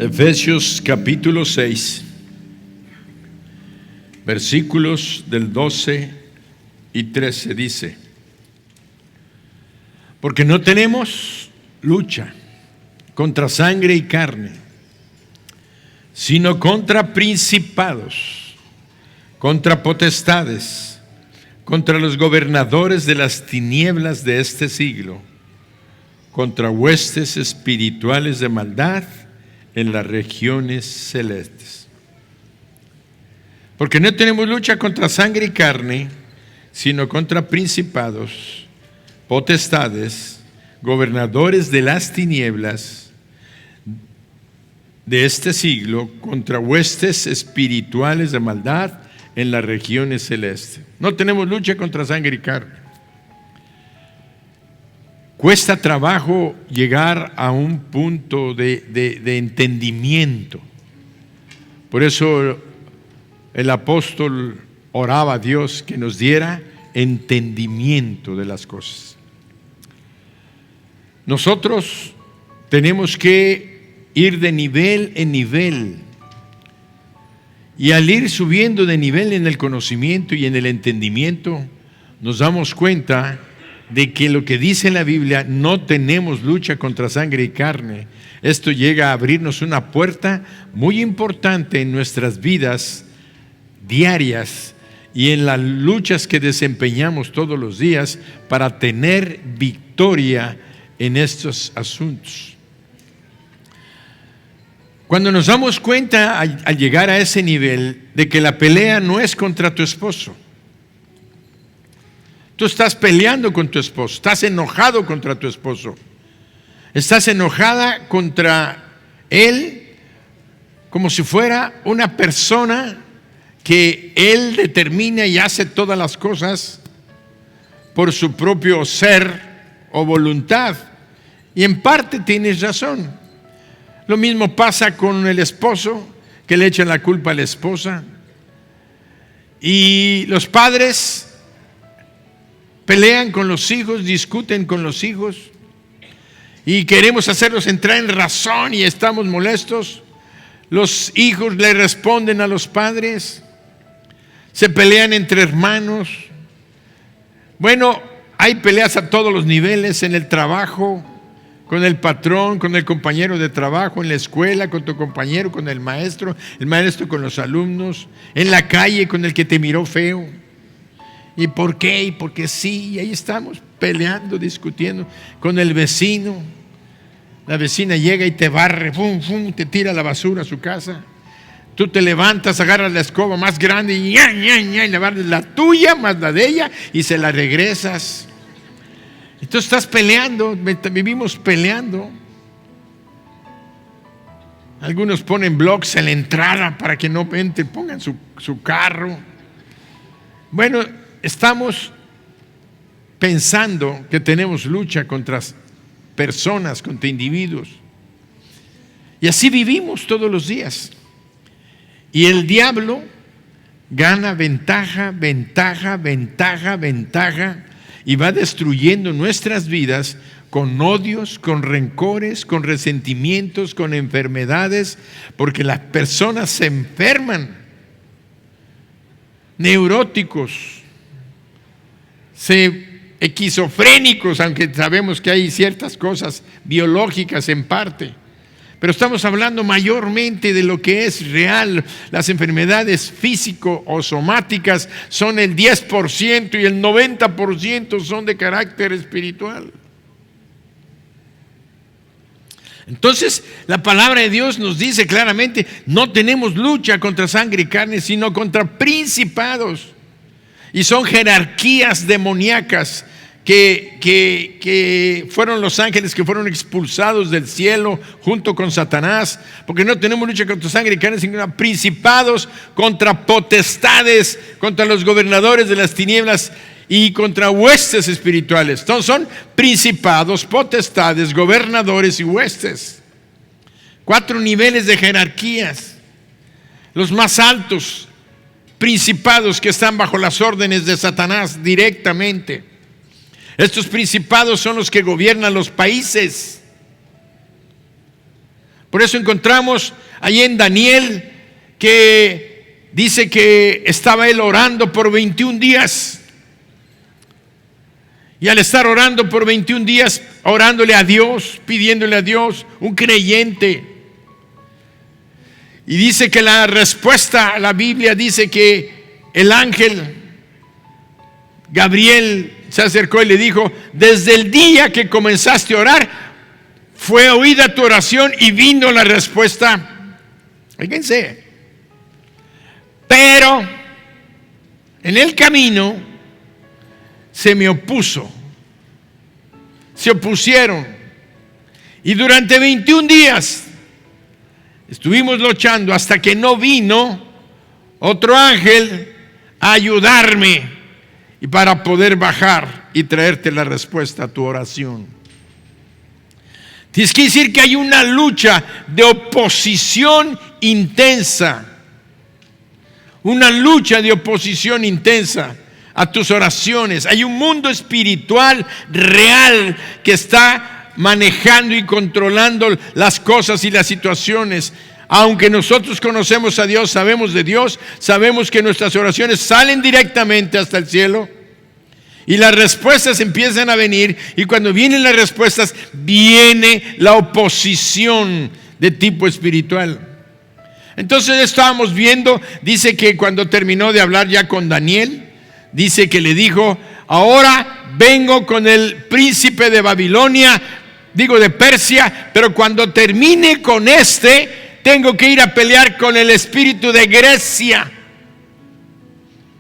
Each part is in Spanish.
Efesios capítulo 6, versículos del 12 y 13 dice: porque no tenemos lucha contra sangre y carne, sino contra principados, contra potestades, contra los gobernadores de las tinieblas de este siglo, contra huestes espirituales de maldad en las regiones celestes. Porque no tenemos lucha contra sangre y carne, sino contra principados, potestades, gobernadores de las tinieblas de este siglo, contra huestes espirituales de maldad en las regiones celestes. No tenemos lucha contra sangre y carne. Cuesta trabajo llegar a un punto de entendimiento. Por eso el apóstol oraba a Dios que nos diera entendimiento de las cosas. Nosotros tenemos que ir de nivel en nivel. Y al ir subiendo de nivel en el conocimiento y en el entendimiento, nos damos cuenta de que lo que dice la Biblia, no tenemos lucha contra sangre y carne. Esto llega a abrirnos una puerta muy importante en nuestras vidas diarias y en las luchas que desempeñamos todos los días para tener victoria en estos asuntos. Cuando nos damos cuenta al llegar a ese nivel de que la pelea no es contra tu esposo, tú estás peleando con tu esposo, estás enojado contra tu esposo, estás enojada contra él como si fuera una persona que él determina y hace todas las cosas por su propio ser o voluntad. Y en parte tienes razón. Lo mismo pasa con el esposo, que le echan la culpa a la esposa. Y los padres pelean con los hijos, discuten con los hijos y queremos hacerlos entrar en razón y estamos molestos. Los hijos le responden a los padres, se pelean entre hermanos. Bueno, hay peleas a todos los niveles, en el trabajo, con el patrón, con el compañero de trabajo, en la escuela, con tu compañero, con el maestro con los alumnos, en la calle con el que te miró feo. ¿Y por qué? Y porque sí, y ahí estamos peleando, discutiendo con el vecino. La vecina llega y te barre, ¡fum, fum!, te tira la basura a su casa. Tú te levantas, agarras la escoba más grande y le barres la tuya más la de ella y se la regresas. Entonces estás peleando, vivimos peleando. Algunos ponen blocks en la entrada para que no entre, pongan su carro. Bueno, estamos pensando que tenemos lucha contra personas, contra individuos. Y así vivimos todos los días. Y el diablo gana ventaja y va destruyendo nuestras vidas con odios, con rencores, con resentimientos, con enfermedades, porque las personas se enferman, neuróticos, esquizofrénicos, aunque sabemos que hay ciertas cosas biológicas en parte. Pero estamos hablando mayormente de lo que es real. Las enfermedades físico o somáticas son el 10% y el 90% son de carácter espiritual. Entonces, la palabra de Dios nos dice claramente, no tenemos lucha contra sangre y carne, sino contra principados. Y son jerarquías demoníacas que fueron los ángeles que fueron expulsados del cielo junto con Satanás, porque no tenemos lucha contra sangre y carne, sino contra principados, contra potestades, contra los gobernadores de las tinieblas y contra huestes espirituales. Entonces son principados, potestades, gobernadores y huestes. 4 niveles de jerarquías. Los más altos, principados que están bajo las órdenes de Satanás directamente. Estos principados son los que gobiernan los países. Por eso encontramos ahí en Daniel que dice que estaba él orando por 21 días. Y al estar orando por 21 días, orándole a Dios, pidiéndole a Dios, un creyente. Y dice que la respuesta, la Biblia dice que el ángel Gabriel se acercó y le dijo: desde el día que comenzaste a orar, fue oída tu oración y vino la respuesta. Fíjense. Pero en el camino se me opuso. Se opusieron. Y durante 21 días estuvimos luchando hasta que no vino otro ángel a ayudarme y para poder bajar y traerte la respuesta a tu oración. Tienes que decir que hay una lucha de oposición intensa. Una lucha de oposición intensa a tus oraciones. Hay un mundo espiritual real que está manejando y controlando las cosas y las situaciones. Aunque nosotros conocemos a Dios, sabemos de Dios, sabemos que nuestras oraciones salen directamente hasta el cielo y las respuestas empiezan a venir, y cuando vienen las respuestas viene la oposición de tipo espiritual. Entonces estábamos viendo, dice que cuando terminó de hablar ya con Daniel, dice que le dijo: ahora vengo con el príncipe de Babilonia, de Persia, pero cuando termine con tengo que ir a pelear con el espíritu de Grecia,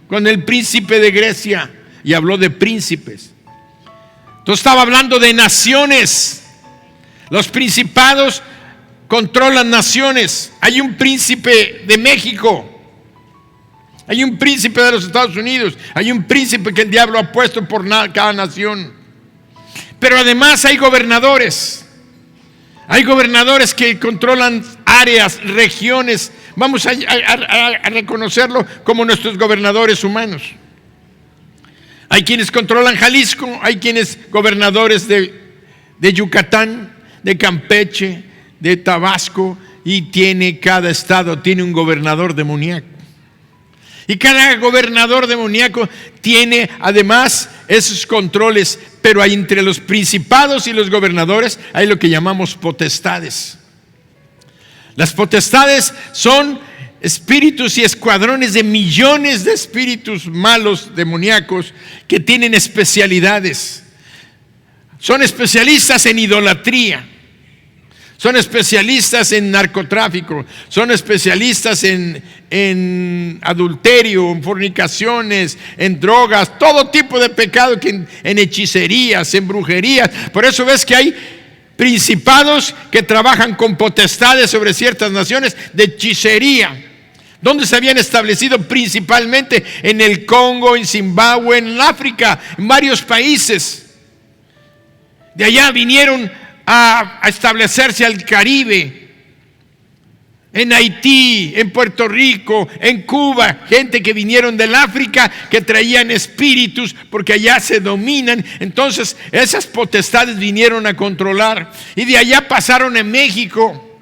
con el príncipe de Grecia. Y habló de príncipes. Entonces estaba hablando de naciones. Los principados controlan naciones. Hay un príncipe de México, hay un príncipe de los Estados Unidos, hay un príncipe que el diablo ha puesto por cada nación. Pero además hay gobernadores. Hay gobernadores que controlan áreas, regiones. Vamos a reconocerlo como nuestros gobernadores humanos. Hay quienes controlan Jalisco, hay quienes gobernadores de Yucatán, de Campeche, de Tabasco, y cada estado tiene un gobernador demoníaco. Y cada gobernador demoníaco tiene además esos controles, pero hay entre los principados y los gobernadores hay lo que llamamos potestades. Las potestades son espíritus y escuadrones de millones de espíritus malos, demoníacos, que tienen especialidades. Son especialistas en idolatría, son especialistas en narcotráfico, son especialistas en adulterio, en fornicaciones, en drogas, todo tipo de pecado, en hechicerías, en brujerías. Por eso ves que hay principados que trabajan con potestades sobre ciertas naciones de hechicería, donde se habían establecido principalmente en el Congo, en Zimbabue, en África, en varios países. De allá vinieron a establecerse al Caribe, en Haití, en Puerto Rico, en Cuba, gente que vinieron del África que traían espíritus porque allá se dominan. Entonces esas potestades vinieron a controlar, y de allá pasaron en México.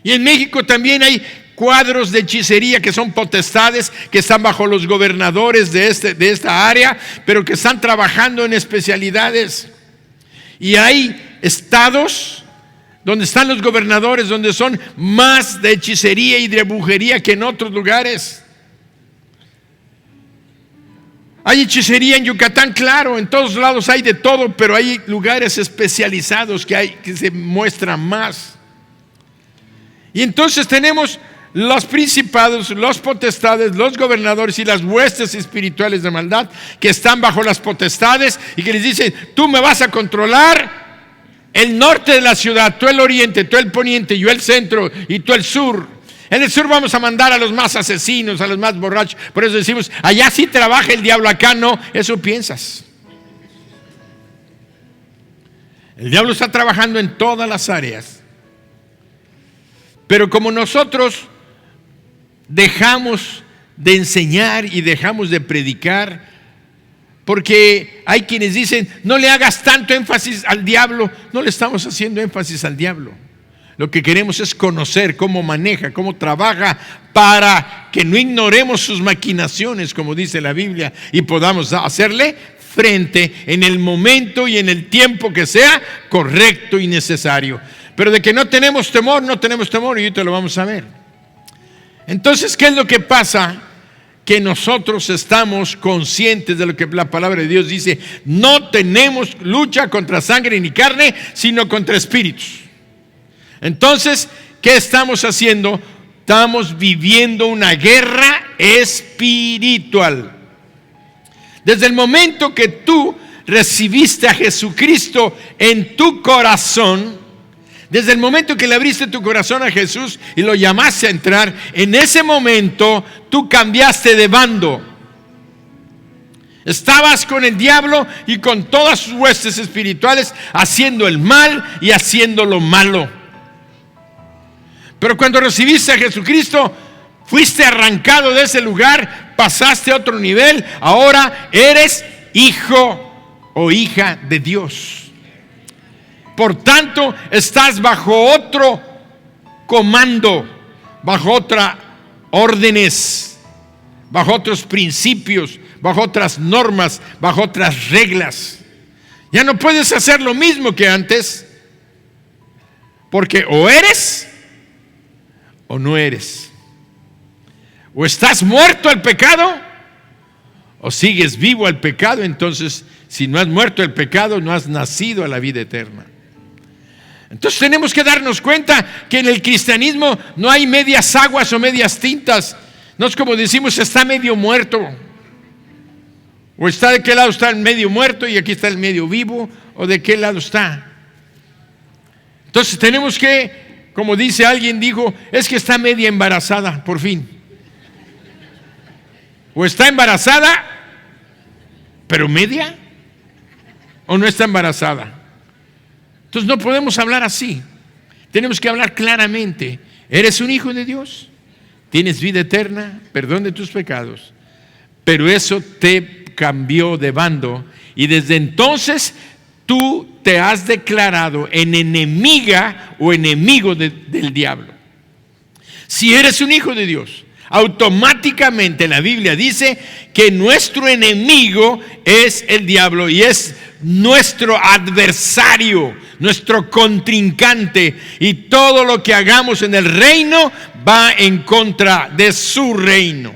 Y en México también hay cuadros de hechicería que son potestades que están bajo los gobernadores de esta área, pero que están trabajando en especialidades. Y hay estados donde están los gobernadores, donde son más de hechicería y de brujería que en otros lugares. Hay hechicería en Yucatán, claro, en todos lados hay de todo, pero hay lugares especializados que se muestran más. Y entonces tenemos los principados, los potestades, los gobernadores y las huestes espirituales de maldad que están bajo las potestades y que les dicen: tú me vas a controlar el norte de la ciudad, tú el oriente, tú el poniente, yo el centro y tú el sur. En el sur vamos a mandar a los más asesinos, a los más borrachos. Por eso decimos: allá sí trabaja el diablo, acá no. Eso piensas. El diablo está trabajando en todas las áreas. Pero como nosotros dejamos de enseñar y dejamos de predicar, porque hay quienes dicen: no le hagas tanto énfasis al diablo. No le estamos haciendo énfasis al diablo. Lo que queremos es conocer cómo maneja, cómo trabaja, para que no ignoremos sus maquinaciones, como dice la Biblia, y podamos hacerle frente en el momento y en el tiempo que sea correcto y necesario. Pero de que no tenemos temor, y ahorita lo vamos a ver. Entonces, ¿qué es lo que pasa? Que nosotros estamos conscientes de lo que la palabra de Dios dice. No tenemos lucha contra sangre ni carne, sino contra espíritus. Entonces, ¿qué estamos haciendo? Estamos viviendo una guerra espiritual. Desde el momento que tú recibiste a Jesucristo en tu corazón, desde el momento que le abriste tu corazón a Jesús y lo llamaste a entrar, en ese momento tú cambiaste de bando. Estabas con el diablo y con todas sus huestes espirituales, haciendo el mal y haciendo lo malo. Pero cuando recibiste a Jesucristo, fuiste arrancado de ese lugar, pasaste a otro nivel. Ahora eres hijo o hija de Dios. Por tanto, estás bajo otro comando, bajo otras órdenes, bajo otros principios, bajo otras normas, bajo otras reglas. Ya no puedes hacer lo mismo que antes, porque o eres o no eres. O estás muerto al pecado o sigues vivo al pecado. Entonces, si no has muerto al pecado, no has nacido a la vida eterna. Entonces tenemos que darnos cuenta que en el cristianismo no hay medias aguas o medias tintas. No es como decimos, está medio muerto, o está de qué lado está el medio muerto y aquí está el medio vivo, o de qué lado está. Entonces tenemos que, como dice alguien, dijo, es que está media embarazada, por fin. O está embarazada, pero media, o no está embarazada. Entonces no podemos hablar así. Tenemos que hablar claramente. Eres un hijo de Dios, tienes vida eterna, perdón de tus pecados, pero eso te cambió de bando y desde entonces tú te has declarado en enemiga o enemigo del diablo. Si eres un hijo de Dios, automáticamente la Biblia dice que nuestro enemigo es el diablo y es nuestro adversario, nuestro contrincante, y todo lo que hagamos en el reino va en contra de su reino.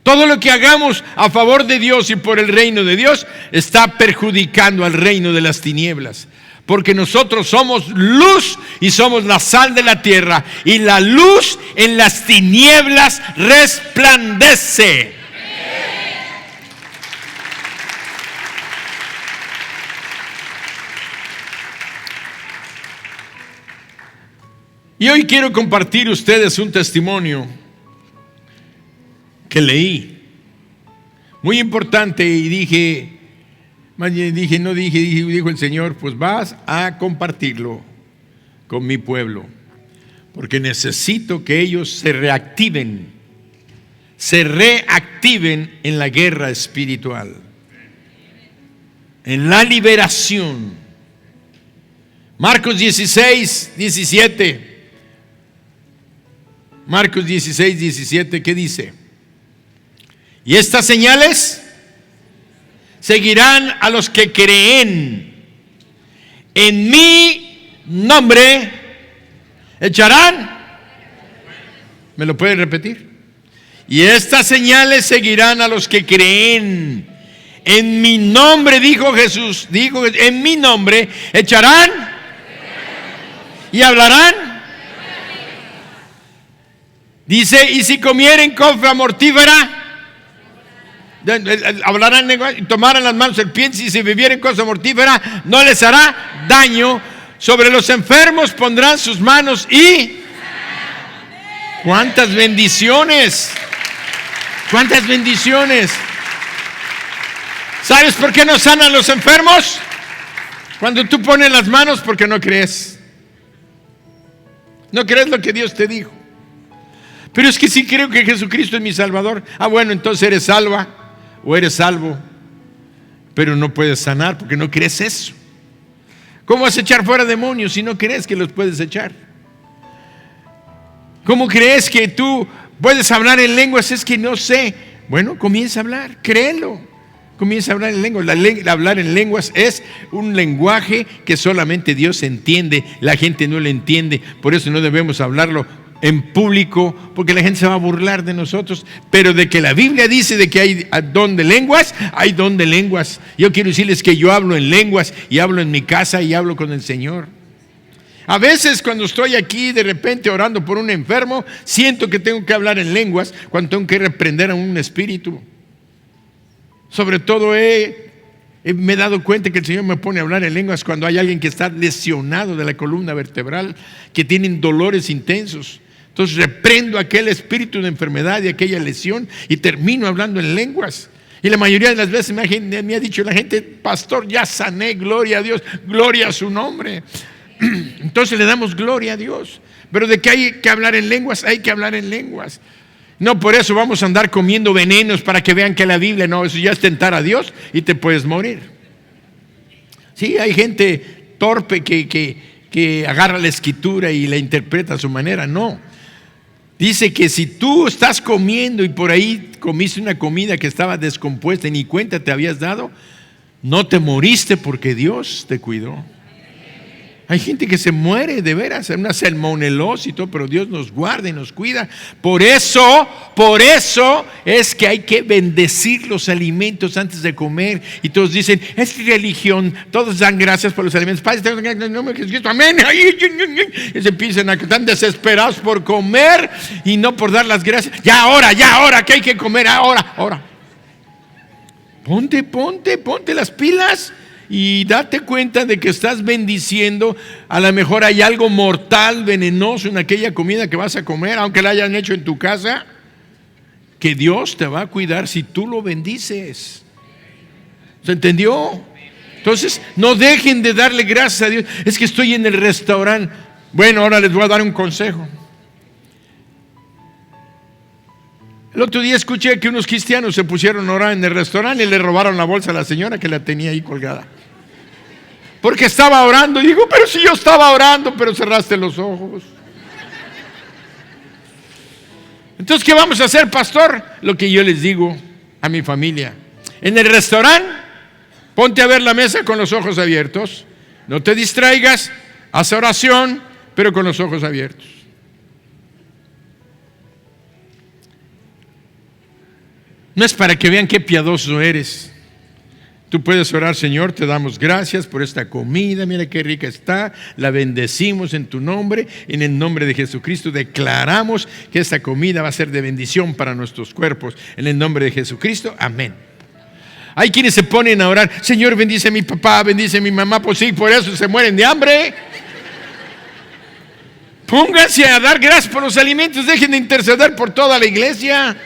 Todo lo que hagamos a favor de Dios y por el reino de Dios está perjudicando al reino de las tinieblas. Porque nosotros somos luz y somos la sal de la tierra. Y la luz en las tinieblas resplandece. Y hoy quiero compartir ustedes un testimonio que leí. Muy importante, y dijo el Señor, pues vas a compartirlo con mi pueblo, porque necesito que ellos se reactiven en la guerra espiritual, en la liberación. Marcos 16, 17. Marcos 16, 17, ¿qué dice? Y estas señales seguirán a los que creen. En mi nombre echarán. ¿Me lo puede repetir? Y estas señales seguirán a los que creen. En mi nombre, dijo Jesús, en mi nombre echarán y hablarán. Dice, y si comieren cosa mortífera, hablarán y tomarán las manos serpientes, y si bebieren cosa mortífera, no les hará daño. Sobre los enfermos pondrán sus manos y... ¡cuántas bendiciones! ¡Cuántas bendiciones! ¿Sabes por qué no sanan los enfermos? Cuando tú pones las manos, porque no crees. No crees lo que Dios te dijo. Pero es que sí creo que Jesucristo es mi Salvador. Bueno, entonces eres salva o eres salvo, pero no puedes sanar porque no crees eso. ¿Cómo vas a echar fuera demonios si no crees que los puedes echar? ¿Cómo crees que tú puedes hablar en lenguas? Es que no sé. Bueno, comienza a hablar, créelo. Comienza a hablar en lenguas. Hablar en lenguas es un lenguaje que solamente Dios entiende. La gente no lo entiende. Por eso no debemos hablarlo en público, porque la gente se va a burlar de nosotros. Pero de que la Biblia dice de que hay don de lenguas, hay don de lenguas. Yo quiero decirles que yo hablo en lenguas y hablo en mi casa y hablo con el Señor. A veces cuando estoy aquí de repente orando por un enfermo, siento que tengo que hablar en lenguas cuando tengo que reprender a un espíritu. Sobre todo me he dado cuenta que el Señor me pone a hablar en lenguas cuando hay alguien que está lesionado de la columna vertebral, que tienen dolores intensos. Entonces reprendo aquel espíritu de enfermedad y aquella lesión y termino hablando en lenguas. Y la mayoría de las veces me ha dicho la gente: pastor, ya sané, gloria a Dios, gloria a su nombre. Entonces le damos gloria a Dios. Pero de que hay que hablar en lenguas, hay que hablar en lenguas. No por eso vamos a andar comiendo venenos para que vean que la Biblia, no, eso ya es tentar a Dios y te puedes morir. Sí, hay gente torpe que agarra la escritura y la interpreta a su manera. No. Dice que si tú estás comiendo y por ahí comiste una comida que estaba descompuesta y ni cuenta te habías dado, no te moriste porque Dios te cuidó. Hay gente que se muere de veras, una salmonelosis y todo, pero Dios nos guarda y nos cuida. Por eso es que hay que bendecir los alimentos antes de comer. Y todos dicen: es religión, todos dan gracias por los alimentos. Padre, en el nombre de Jesucristo, amén. Y se empiezan a estar desesperados por comer y no por dar las gracias. Ya ahora, que hay que comer, ahora. Ponte las pilas. Y date cuenta de que estás bendiciendo. A lo mejor hay algo mortal, venenoso en aquella comida que vas a comer, aunque la hayan hecho en tu casa, que Dios te va a cuidar si tú lo bendices. ¿Se entendió? Entonces, no dejen de darle gracias a Dios. Es que estoy en el restaurante. Bueno, ahora les voy a dar un consejo. El otro día escuché que unos cristianos se pusieron a orar en el restaurante y le robaron la bolsa a la señora que la tenía ahí colgada. Porque estaba orando. Y digo: pero si yo estaba orando, pero cerraste los ojos. Entonces, ¿qué vamos a hacer, pastor? Lo que yo les digo a mi familia: en el restaurante, ponte a ver la mesa con los ojos abiertos. No te distraigas, haz oración, pero con los ojos abiertos. No es para que vean qué piadoso eres. Tú puedes orar: Señor, te damos gracias por esta comida, mira qué rica está, la bendecimos en tu nombre, en el nombre de Jesucristo declaramos que esta comida va a ser de bendición para nuestros cuerpos, en el nombre de Jesucristo, amén. Hay quienes se ponen a orar: Señor, bendice a mi papá, bendice a mi mamá. Pues sí, por eso se mueren de hambre. Pónganse a dar gracias por los alimentos, dejen de interceder por toda la iglesia.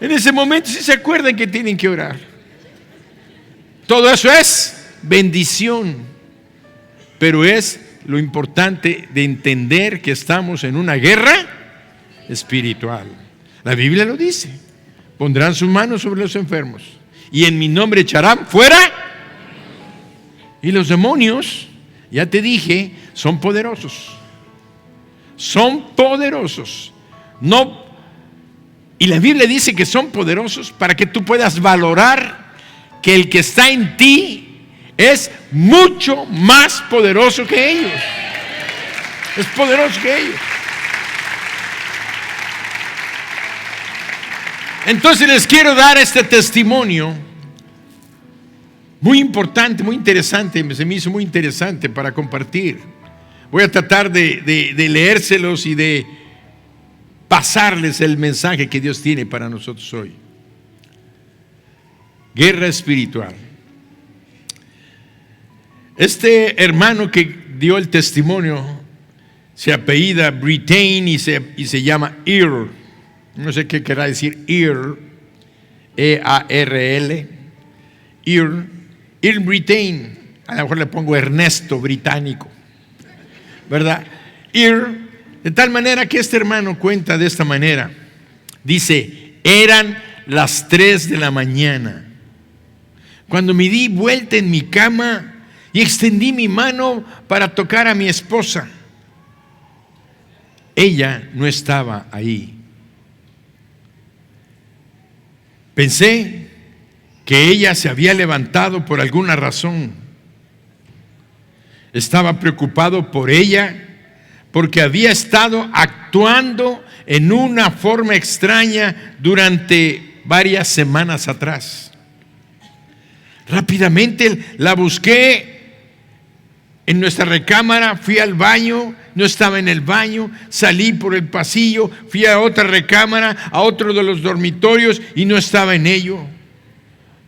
En ese momento sí se acuerdan que tienen que orar. Todo eso es bendición, pero es lo importante de entender que estamos en una guerra espiritual. La Biblia lo dice: pondrán sus manos sobre los enfermos y en mi nombre echarán fuera. Y los demonios, ya te dije, son poderosos. Son poderosos. No. Y la Biblia dice que son poderosos para que tú puedas valorar que el que está en ti es mucho más poderoso que ellos. Es poderoso que ellos. Entonces les quiero dar este testimonio muy importante, muy interesante. Se me hizo muy interesante para compartir. Voy a tratar de leérselos y de pasarles el mensaje que Dios tiene para nosotros hoy. Guerra espiritual. Este hermano que dio el testimonio se apellida Britain y se llama Earl. No sé qué querrá decir Earl. E-A-R-L. Earl Britain. A lo mejor le pongo Ernesto británico, ¿verdad? Earl. De tal manera que este hermano cuenta de esta manera. Dice: eran las 3 de la mañana cuando me di vuelta en mi cama y extendí mi mano para tocar a mi esposa. Ella no estaba ahí. Pensé que ella se había levantado por alguna razón. Estaba preocupado por ella porque había estado actuando en una forma extraña durante varias semanas atrás. Rápidamente la busqué en nuestra recámara, fui al baño, no estaba en el baño, salí por el pasillo, fui a otra recámara, a otro de los dormitorios y no estaba en ello.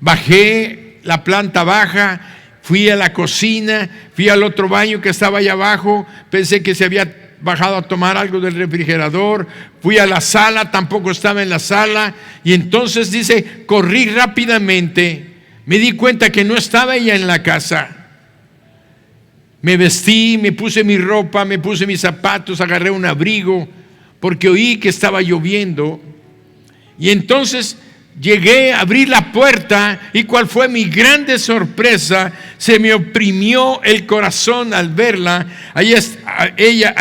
Bajé la planta baja, fui a la cocina, fui al otro baño que estaba allá abajo, pensé que se había bajado a tomar algo del refrigerador, fui a la sala, tampoco estaba en la sala, y entonces dice, corrí rápidamente, me di cuenta que no estaba ella en la casa. Me vestí, me puse mi ropa, me puse mis zapatos, agarré un abrigo, porque oí que estaba lloviendo, y entonces llegué a abrir la puerta y cuál fue mi grande sorpresa, se me oprimió el corazón al verla. Ella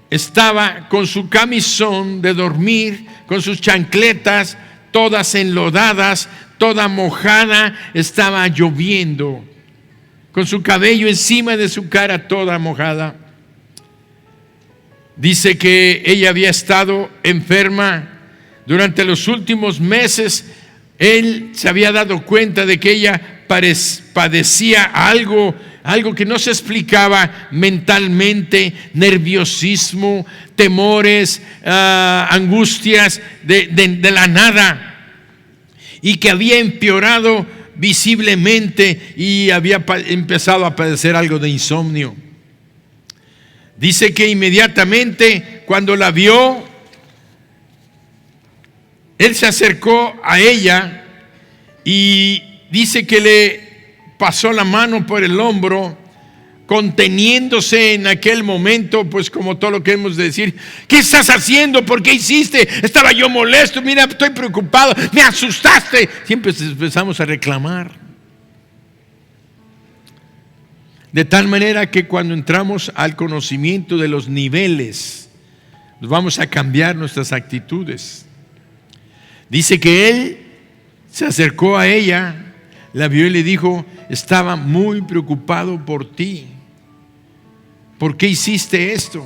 estaba con su camisón de dormir, con sus chancletas todas enlodadas, toda mojada, estaba lloviendo, con su cabello encima de su cara toda mojada. Dice que ella había estado enferma durante los últimos meses. Él se había dado cuenta de que ella padecía algo que no se explicaba mentalmente, nerviosismo, temores, angustias de la nada, y que había empeorado visiblemente y había empezado a padecer algo de insomnio. Dice que inmediatamente cuando la vio, él se acercó a ella y dice que le pasó la mano por el hombro, conteniéndose en aquel momento, pues como todo lo que hemos de decir, ¿qué estás haciendo? ¿Por qué hiciste? Estaba yo molesto, mira, estoy preocupado, me asustaste. Siempre empezamos a reclamar. De tal manera que cuando entramos al conocimiento de los niveles, vamos a cambiar nuestras actitudes. Dice que él se acercó a ella, la vio y le dijo, estaba muy preocupado por ti. ¿Por qué hiciste esto?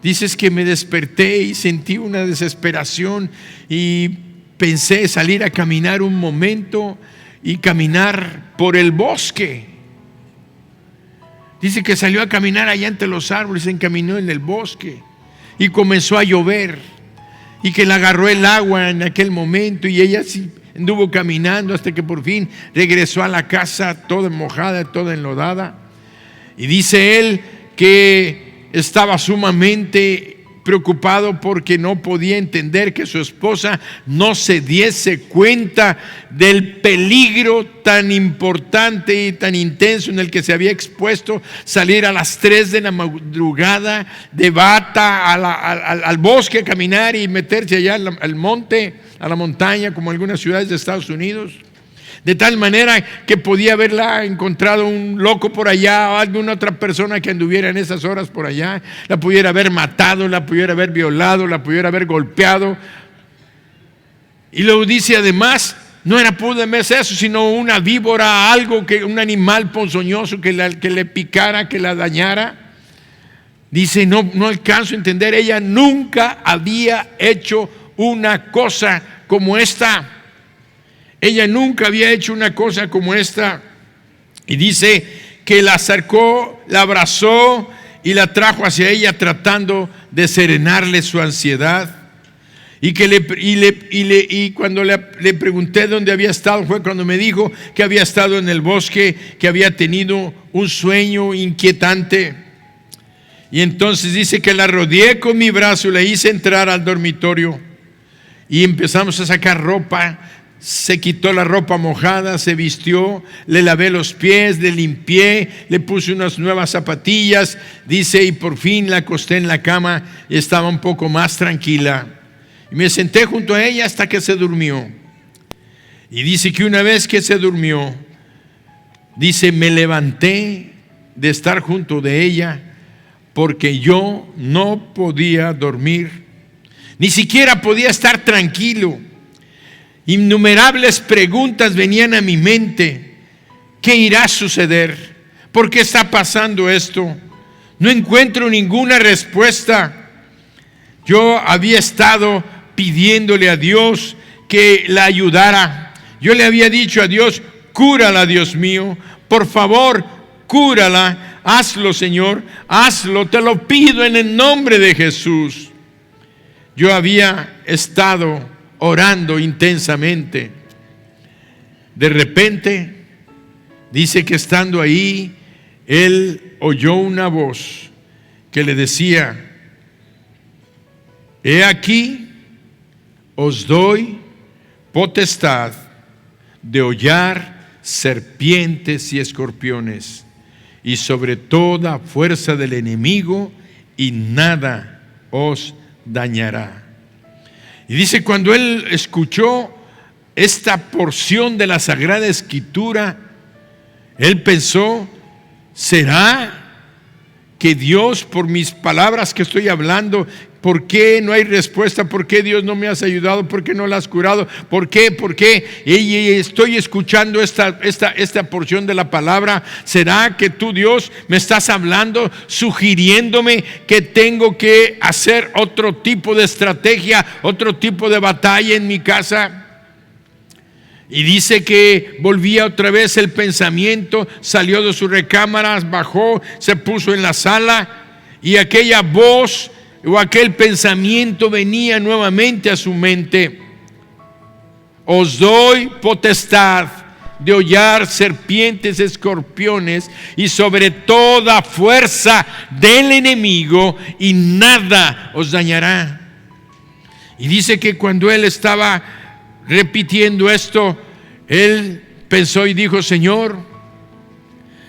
Dices que me desperté y sentí una desesperación y pensé salir a caminar un momento y caminar por el bosque. Dice que salió a caminar allá entre los árboles, se encaminó en el bosque y comenzó a llover y que le agarró el agua en aquel momento y ella sí anduvo caminando hasta que por fin regresó a la casa toda mojada, toda enlodada. Y dice él que estaba sumamente preocupado porque no podía entender que su esposa no se diese cuenta del peligro tan importante y tan intenso en el que se había expuesto, salir a las 3 de la madrugada de bata al bosque a caminar y meterse allá al monte, a la montaña, como algunas ciudades de Estados Unidos. De tal manera que podía haberla encontrado un loco por allá o alguna otra persona que anduviera en esas horas por allá, la pudiera haber matado, la pudiera haber violado, la pudiera haber golpeado. Y luego dice además, no era pudamente eso, sino una víbora, algo, un animal ponzoñoso que le picara, que la dañara. Dice, no alcanzo a entender, ella nunca había hecho una cosa como esta. Ella nunca había hecho una cosa como esta. Y dice que la acercó, la abrazó y la trajo hacia ella tratando de serenarle su ansiedad. Y cuando le pregunté dónde había estado, fue cuando me dijo que había estado en el bosque, que había tenido un sueño inquietante. Y entonces dice que la rodeé con mi brazo, la hice entrar al dormitorio y empezamos a sacar ropa. Se quitó la ropa mojada, se vistió, le lavé los pies, le limpié, le puse unas nuevas zapatillas, dice, y por fin la acosté en la cama y estaba un poco más tranquila. Y me senté junto a ella hasta que se durmió. Y dice que una vez que se durmió, Dice, me levanté de estar junto de ella porque yo no podía dormir, ni siquiera podía estar tranquilo. Innumerables preguntas venían a mi mente. ¿Qué irá a suceder? ¿Por qué está pasando esto? No encuentro ninguna respuesta. Yo había estado pidiéndole a Dios que la ayudara. Yo le había dicho a Dios, cúrala, Dios mío, por favor, cúrala, hazlo, Señor, hazlo, te lo pido en el nombre de Jesús. Yo había estado orando intensamente. De repente, dice que estando ahí, él oyó una voz que le decía, he aquí, os doy potestad de hollar serpientes y escorpiones, y sobre toda fuerza del enemigo, y nada os dañará. Y dice, cuando él escuchó esta porción de la Sagrada Escritura, él pensó, ¿será que Dios, por mis palabras que estoy hablando, por qué no hay respuesta? ¿Por qué Dios no me has ayudado? ¿Por qué no la has curado? ¿Por qué? ¿Por qué? Y estoy escuchando esta porción de la palabra. ¿Será que tú, Dios, me estás hablando, sugiriéndome que tengo que hacer otro tipo de estrategia, otro tipo de batalla en mi casa? Y dice que volvía otra vez el pensamiento, salió de su recámara, bajó, se puso en la sala, y aquella voz o aquel pensamiento venía nuevamente a su mente. Os doy potestad de hollar serpientes, escorpiones y sobre toda fuerza del enemigo, y nada os dañará. Y dice que cuando él estaba repitiendo esto, él pensó y dijo, Señor,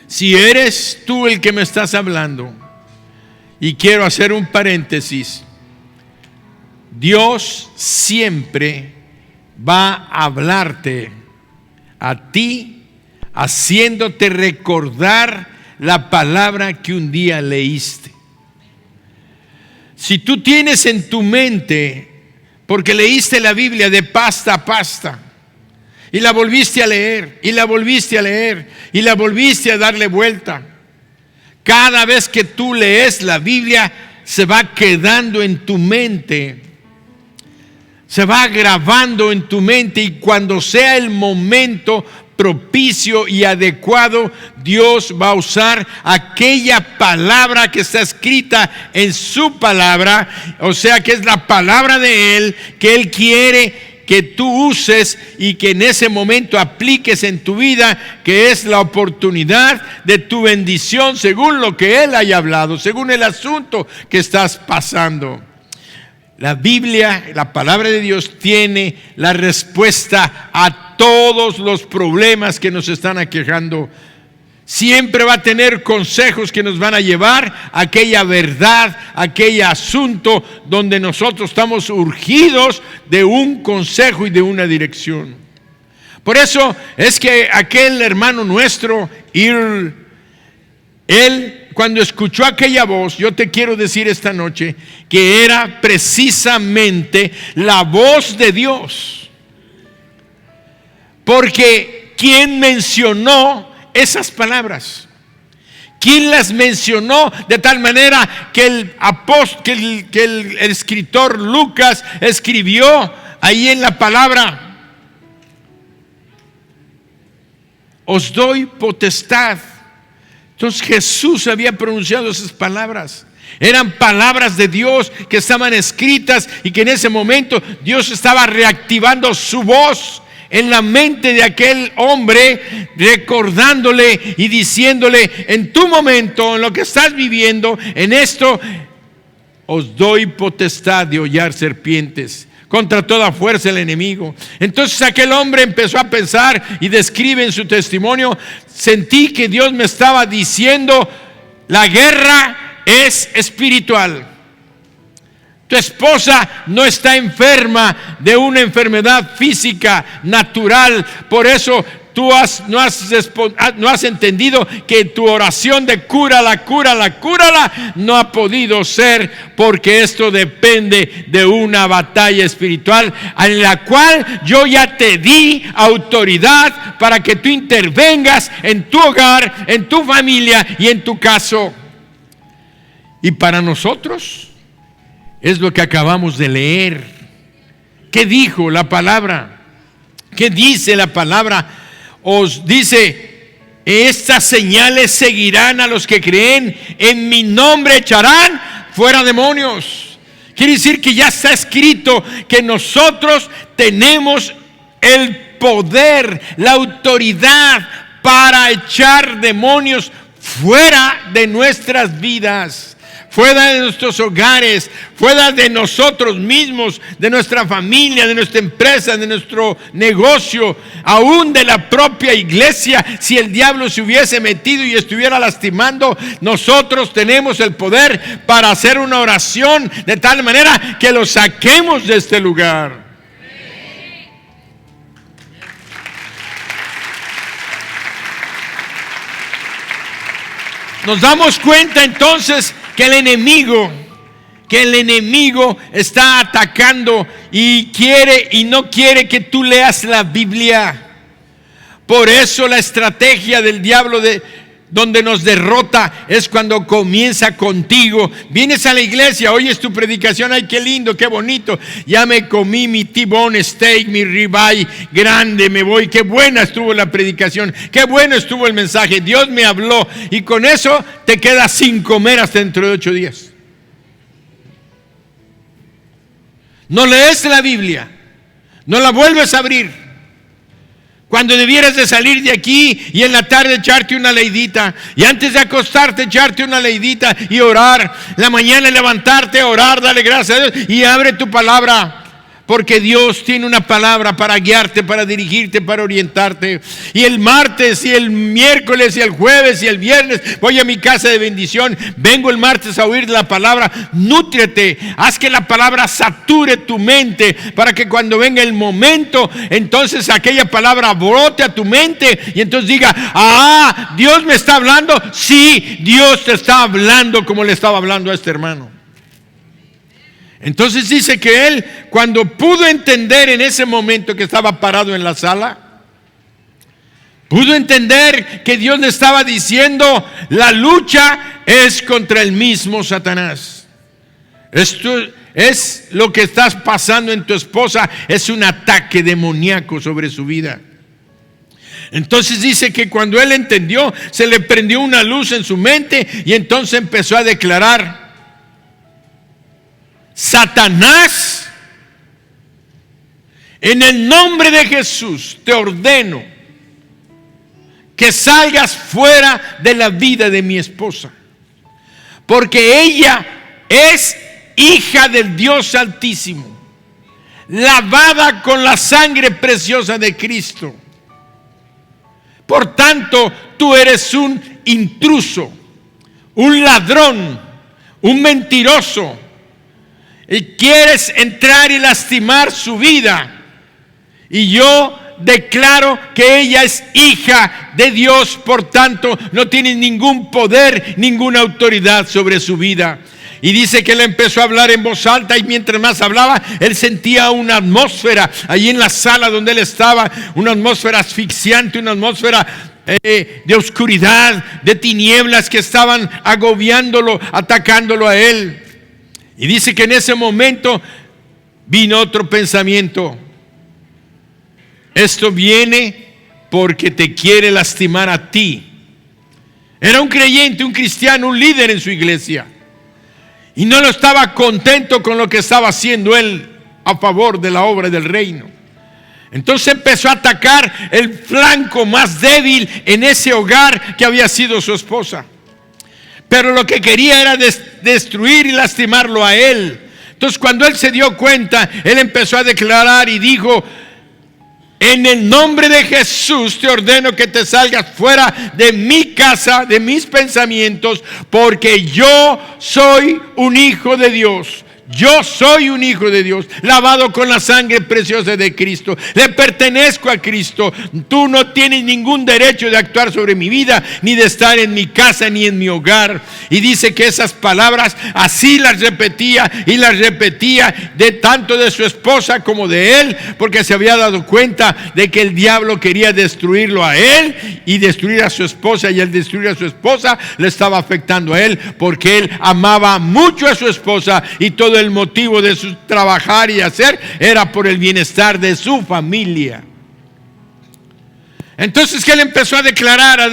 si eres tú el que me estás hablando, y quiero hacer un paréntesis, Dios siempre va a hablarte a ti, haciéndote recordar la palabra que un día leíste. Si tú tienes en tu mente, porque leíste la Biblia de pasta a pasta, y la volviste a leer, y la volviste a leer, y la volviste a darle vuelta, cada vez que tú lees la Biblia, se va quedando en tu mente, se va grabando en tu mente, y cuando sea el momento propicio y adecuado, Dios va a usar aquella palabra que está escrita en su palabra, o sea que es la palabra de Él, que Él quiere que tú uses y que en ese momento apliques en tu vida, que es la oportunidad de tu bendición según lo que Él haya hablado, según el asunto que estás pasando. La Biblia, la palabra de Dios, tiene la respuesta a todos los problemas que nos están aquejando. Siempre va a tener consejos que nos van a llevar a aquella verdad, a aquel asunto donde nosotros estamos urgidos de un consejo y de una dirección. Por eso es que aquel hermano nuestro, él cuando escuchó aquella voz, yo te quiero decir esta noche que era precisamente la voz de Dios. Porque ¿quién mencionó esas palabras? ¿Quién las mencionó de tal manera que el escritor Lucas escribió ahí en la palabra? Os doy potestad. Entonces Jesús había pronunciado esas palabras. Eran palabras de Dios que estaban escritas y que en ese momento Dios estaba reactivando su voz en la mente de aquel hombre, recordándole y diciéndole, en tu momento, en lo que estás viviendo, en esto, os doy potestad de hollar serpientes contra toda fuerza del enemigo. Entonces aquel hombre empezó a pensar y describe en su testimonio, sentí que Dios me estaba diciendo, la guerra es espiritual. Tu esposa no está enferma de una enfermedad física, natural. Por eso no has entendido que tu oración de cúrala, no ha podido ser, porque esto depende de una batalla espiritual en la cual yo ya te di autoridad para que tú intervengas en tu hogar, en tu familia y en tu caso. Y para nosotros es lo que acabamos de leer. ¿Qué dijo la palabra? ¿Qué dice la palabra? Os dice: estas señales seguirán a los que creen, en mi nombre echarán fuera demonios. Quiere decir que ya está escrito que nosotros tenemos el poder, la autoridad para echar demonios fuera de nuestras vidas, fuera de nuestros hogares, fuera de nosotros mismos, de nuestra familia, de nuestra empresa, de nuestro negocio, aún de la propia iglesia. Si el diablo se hubiese metido y estuviera lastimando, nosotros tenemos el poder para hacer una oración de tal manera que lo saquemos de este lugar. Nos damos cuenta entonces que el enemigo está atacando y no quiere que tú leas la Biblia. Por eso la estrategia del diablo donde nos derrota es cuando comienza contigo. Vienes a la iglesia, oyes tu predicación, ay, qué lindo, qué bonito, ya me comí mi T-bone steak, mi ribeye grande, me voy, qué buena estuvo la predicación, qué bueno estuvo el mensaje, Dios me habló, y con eso te quedas sin comer hasta dentro de 8 días. No lees la Biblia, no la vuelves a abrir, cuando debieras de salir de aquí y en la tarde echarte una leidita, y antes de acostarte echarte una leidita y orar, la mañana levantarte, orar, darle gracias a Dios y abre tu palabra, porque Dios tiene una palabra para guiarte, para dirigirte, para orientarte. Y el martes y el miércoles y el jueves y el viernes voy a mi casa de bendición, vengo el martes a oír la palabra. Nútrete, haz que la palabra sature tu mente, para que cuando venga el momento, entonces aquella palabra brote a tu mente y entonces diga: ah, Dios me está hablando. Sí, Dios te está hablando, como le estaba hablando a este hermano. Entonces dice que él, cuando pudo entender en ese momento que estaba parado en la sala, pudo entender que Dios le estaba diciendo: la lucha es contra el mismo Satanás. Esto es lo que estás pasando en tu esposa, es un ataque demoníaco sobre su vida. Entonces dice que cuando él entendió, se le prendió una luz en su mente y entonces empezó a declarar: Satanás, en el nombre de Jesús te ordeno que salgas fuera de la vida de mi esposa, porque ella es hija del Dios Altísimo, lavada con la sangre preciosa de Cristo. Por tanto, tú eres un intruso, un ladrón, un mentiroso, y quieres entrar y lastimar su vida. Y yo declaro que ella es hija de Dios, por tanto no tiene ningún poder, ninguna autoridad sobre su vida. Y dice que él empezó a hablar en voz alta, y mientras más hablaba, él sentía una atmósfera allí en la sala donde él estaba, una atmósfera asfixiante, una atmósfera de oscuridad, de tinieblas que estaban agobiándolo, atacándolo a él. Y dice que en ese momento vino otro pensamiento: esto viene porque te quiere lastimar a ti. Era un creyente, un cristiano, un líder en su iglesia, y no estaba contento con lo que estaba haciendo él a favor de la obra del reino. Entonces empezó a atacar el flanco más débil en ese hogar que había sido su esposa. Pero lo que quería era destruir y lastimarlo a él. Entonces, cuando él se dio cuenta, él empezó a declarar y dijo: en el nombre de Jesús te ordeno que te salgas fuera de mi casa, de mis pensamientos, porque yo soy un hijo de Dios. Yo soy un hijo de Dios, lavado con la sangre preciosa de Cristo. Le pertenezco a Cristo. Tú no tienes ningún derecho de actuar sobre mi vida, ni de estar en mi casa, ni en mi hogar. Y dice que esas palabras así las repetía y las repetía, de tanto de su esposa como de él, porque se había dado cuenta de que el diablo quería destruirlo a él y destruir a su esposa, y al destruir a su esposa le estaba afectando a él, porque él amaba mucho a su esposa y todo el motivo de su trabajar y hacer era por el bienestar de su familia. Entonces que él empezó a declarar,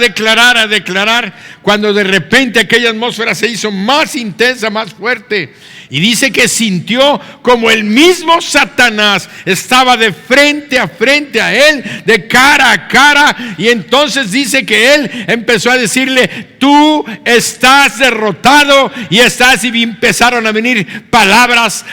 cuando de repente aquella atmósfera se hizo más intensa, más fuerte. Y dice que sintió como el mismo Satanás estaba de frente a él, de cara a cara. Y entonces dice que él empezó a decirle: tú estás derrotado. Y empezaron a venir palabras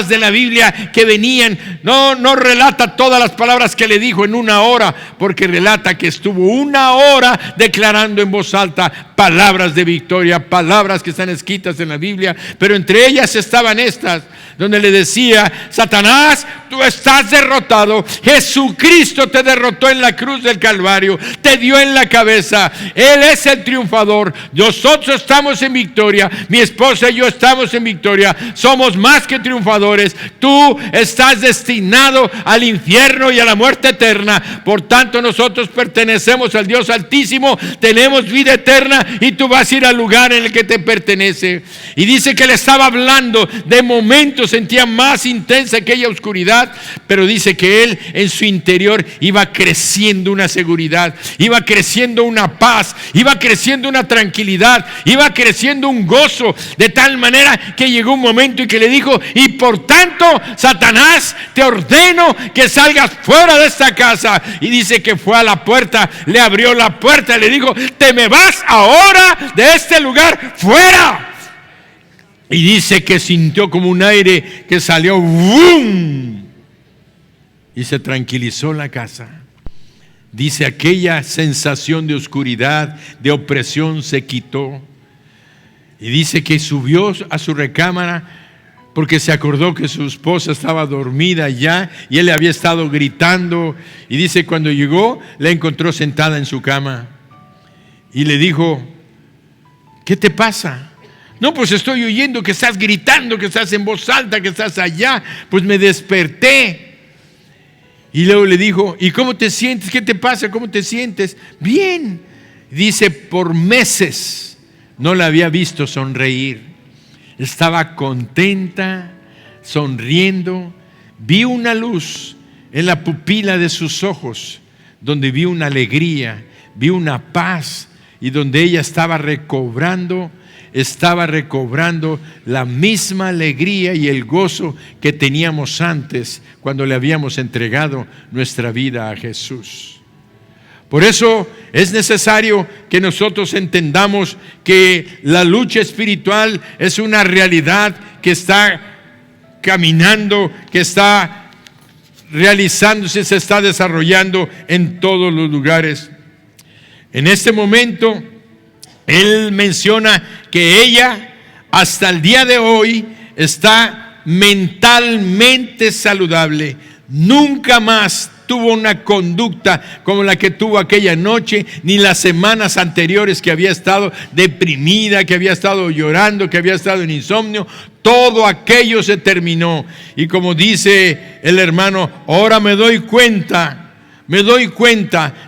de la Biblia que venían. No relata todas las palabras que le dijo en una hora, porque relata que estuvo una hora declarando en voz alta palabras de victoria, palabras que están escritas en la Biblia. Pero entre ellas estaban estas, donde le decía: Satanás, tú estás derrotado. Jesucristo te derrotó en la cruz del Calvario, te dio en la cabeza. Él es el triunfador. Nosotros estamos en victoria. Mi esposa y yo estamos en victoria. Somos más que triunfadores. Tú estás destinado al infierno y a la muerte eterna. Por tanto, nosotros pertenecemos al Dios Altísimo, tenemos vida eterna, y tú vas a ir al lugar en el que te pertenece. Y dice que le estaba hablando. De momento sentía más intensa aquella oscuridad, pero dice que él en su interior iba creciendo una seguridad, iba creciendo una paz, iba creciendo una tranquilidad, iba creciendo un gozo, de tal manera que llegó un momento en que le dijo: y por tanto, Satanás, te ordeno que salgas fuera de esta casa. Y dice que fue a la puerta, le abrió la puerta y le dijo: te me vas ahora de este lugar, fuera. Y dice que sintió como un aire que salió, ¡bum!, y se tranquilizó la casa. Dice, aquella sensación de oscuridad, de opresión se quitó. Y dice que subió a su recámara porque se acordó que su esposa estaba dormida ya y él le había estado gritando. Y dice, cuando llegó, la encontró sentada en su cama y le dijo: ¿qué te pasa? No, pues estoy oyendo que estás gritando, que estás en voz alta, que estás allá. Pues me desperté. Y luego le dijo: ¿y cómo te sientes? ¿Qué te pasa? ¿Cómo te sientes? Bien. Dice, por meses no la había visto sonreír. Estaba contenta, sonriendo. Vi una luz en la pupila de sus ojos, donde vi una alegría, vi una paz, y donde ella estaba recobrando la misma alegría y el gozo que teníamos antes, cuando le habíamos entregado nuestra vida a Jesús. Por eso es necesario que nosotros entendamos que la lucha espiritual es una realidad que está caminando, que está realizándose, se está desarrollando en todos los lugares. En este momento, él menciona que ella hasta el día de hoy está mentalmente saludable. Nunca más tuvo una conducta como la que tuvo aquella noche, ni las semanas anteriores, que había estado deprimida, que había estado llorando, que había estado en insomnio. Todo aquello se terminó. Y como dice el hermano, ahora me doy cuenta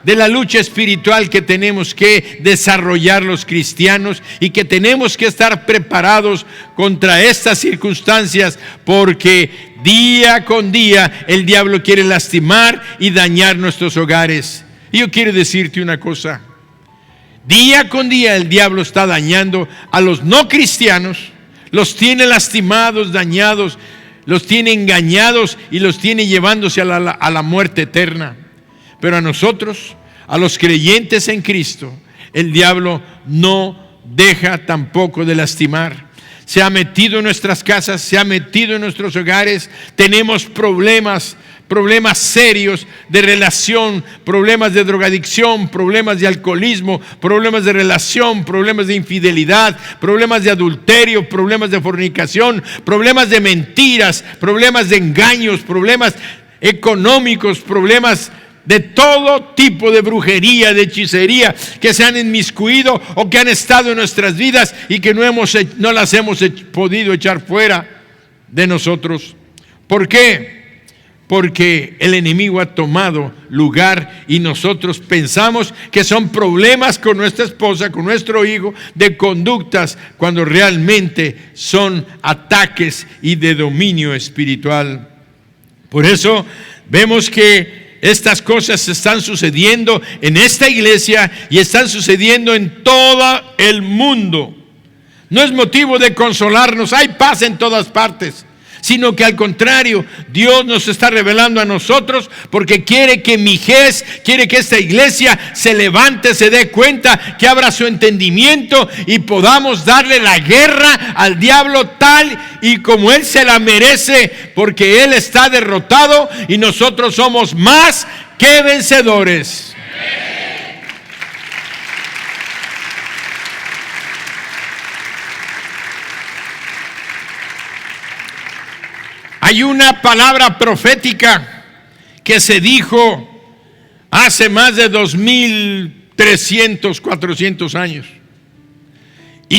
de la lucha espiritual que tenemos que desarrollar los cristianos, y que tenemos que estar preparados contra estas circunstancias, porque día con día el diablo quiere lastimar y dañar nuestros hogares. Y yo quiero decirte una cosa: día con día el diablo está dañando a los no cristianos, los tiene lastimados, dañados, los tiene engañados y los tiene llevándose a la muerte eterna. Pero a nosotros, a los creyentes en Cristo, el diablo no deja tampoco de lastimar. Se ha metido en nuestras casas, se ha metido en nuestros hogares. Tenemos problemas, problemas serios de relación, problemas de drogadicción, problemas de alcoholismo, problemas de relación, problemas de infidelidad, problemas de adulterio, problemas de fornicación, problemas de mentiras, problemas de engaños, problemas económicos, problemas de todo tipo de brujería, de hechicería que se han inmiscuido o que han estado en nuestras vidas y que no las hemos podido echar fuera de nosotros. ¿Por qué? Porque el enemigo ha tomado lugar y nosotros pensamos que son problemas con nuestra esposa, con nuestro hijo, de conductas, cuando realmente son ataques y de dominio espiritual. Por eso vemos que estas cosas están sucediendo en esta iglesia y están sucediendo en todo el mundo. No es motivo de consolarnos, hay paz en todas partes, sino que al contrario, Dios nos está revelando a nosotros porque quiere que Mijés, quiere que esta iglesia se levante, se dé cuenta, que abra su entendimiento y podamos darle la guerra al diablo tal y como él se la merece, porque él está derrotado y nosotros somos más que vencedores. Hay una palabra profética que se dijo hace más de 2300, 400 años. En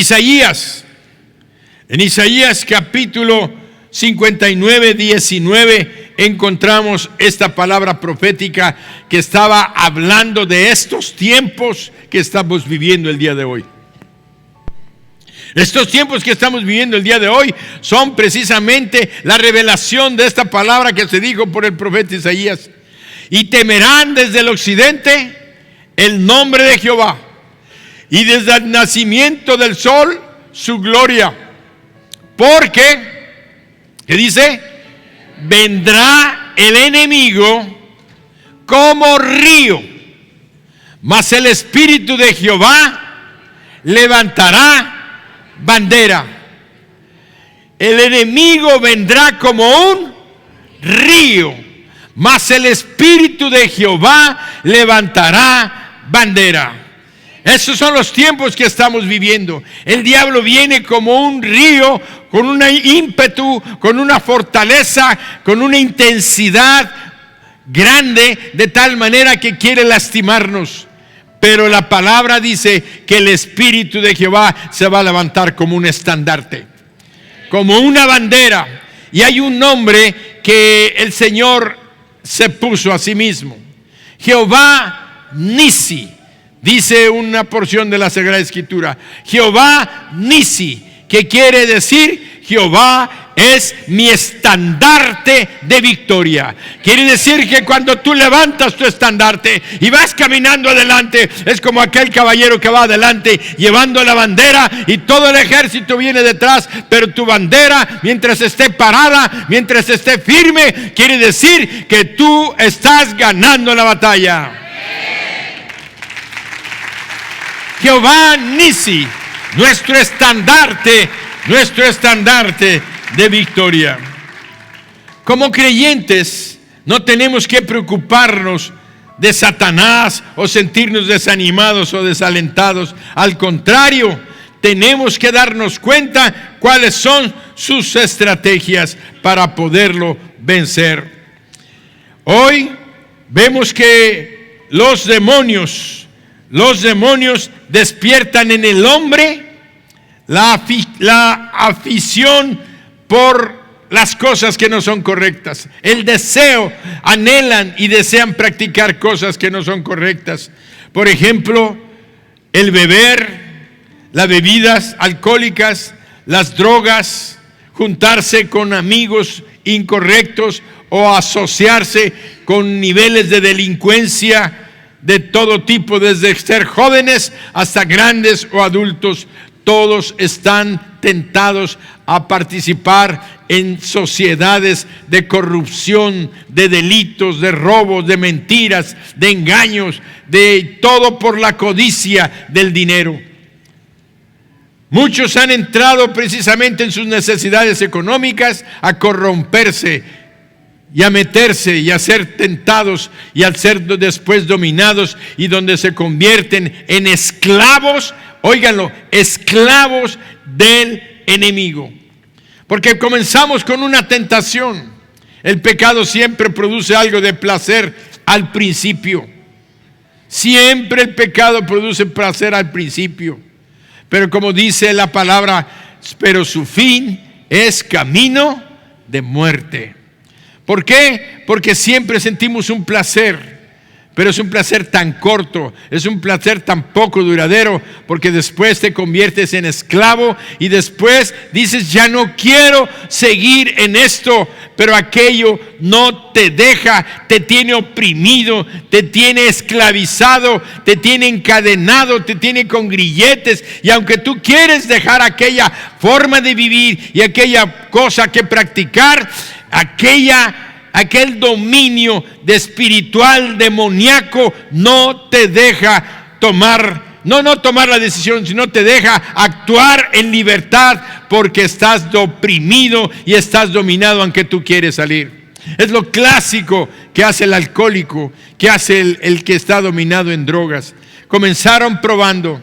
Isaías capítulo 59, 19 encontramos esta palabra profética que estaba hablando de estos tiempos que estamos viviendo el día de hoy. Estos tiempos que estamos viviendo el día de hoy son precisamente la revelación de esta palabra que se dijo por el profeta Isaías. Y temerán desde el occidente el nombre de Jehová, y desde el nacimiento del sol su gloria. Porque, ¿qué dice? Vendrá el enemigo como río, mas el Espíritu de Jehová levantará bandera. El enemigo vendrá como un río, mas el Espíritu de Jehová levantará bandera. Esos son los tiempos que estamos viviendo. El diablo viene como un río, con un ímpetu, con una fortaleza, con una intensidad grande, de tal manera que quiere lastimarnos. Pero la palabra dice que el Espíritu de Jehová se va a levantar como un estandarte, como una bandera. Y hay un nombre que el Señor se puso a sí mismo. Jehová Nisi, dice una porción de la Sagrada Escritura. Jehová Nisi, que quiere decir Jehová es mi estandarte de victoria. Quiere decir que cuando tú levantas tu estandarte y vas caminando adelante, es como aquel caballero que va adelante llevando la bandera y todo el ejército viene detrás, pero tu bandera, mientras esté parada, mientras esté firme, quiere decir que tú estás ganando la batalla. Jehová Nisi, nuestro estandarte de victoria. Como creyentes no tenemos que preocuparnos de Satanás o sentirnos desanimados o desalentados. Al contrario, tenemos que darnos cuenta cuáles son sus estrategias para poderlo vencer. Hoy vemos que los demonios despiertan en el hombre la afición por las cosas que no son correctas, el deseo, anhelan y desean practicar cosas que no son correctas. Por ejemplo, el beber, las bebidas alcohólicas, las drogas, juntarse con amigos incorrectos o asociarse con niveles de delincuencia de todo tipo, desde ser jóvenes hasta grandes o adultos. Todos están tentados a participar en sociedades de corrupción, de delitos, de robos, de mentiras, de engaños, de todo por la codicia del dinero. Muchos han entrado precisamente en sus necesidades económicas a corromperse y a meterse y a ser tentados y a ser después dominados, y donde se convierten en esclavos, óiganlo, esclavos del enemigo. Porque comenzamos con una tentación. El pecado siempre produce algo de placer al principio. Siempre el pecado produce placer al principio. Pero como dice la palabra, pero su fin es camino de muerte. ¿Por qué? Porque siempre sentimos un placer, pero es un placer tan corto, es un placer tan poco duradero, porque después te conviertes en esclavo y después dices, ya no quiero seguir en esto, pero aquello no te deja, te tiene oprimido, te tiene esclavizado, te tiene encadenado, te tiene con grilletes, y aunque tú quieres dejar aquella forma de vivir y aquella cosa que practicar, aquel dominio de espiritual demoníaco no te deja tomar, no tomar la decisión, sino te deja actuar en libertad, porque estás oprimido y estás dominado aunque tú quieres salir. Es lo clásico que hace el alcohólico, que hace el que está dominado en drogas. Comenzaron probando,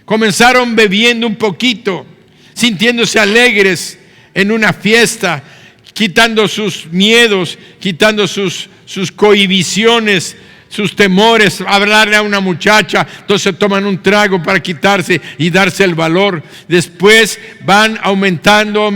comenzaron bebiendo un poquito, sintiéndose alegres en una fiesta, quitando sus miedos, quitando sus cohibiciones, sus temores, hablarle a una muchacha, entonces toman un trago para quitarse y darse el valor. Después van aumentando,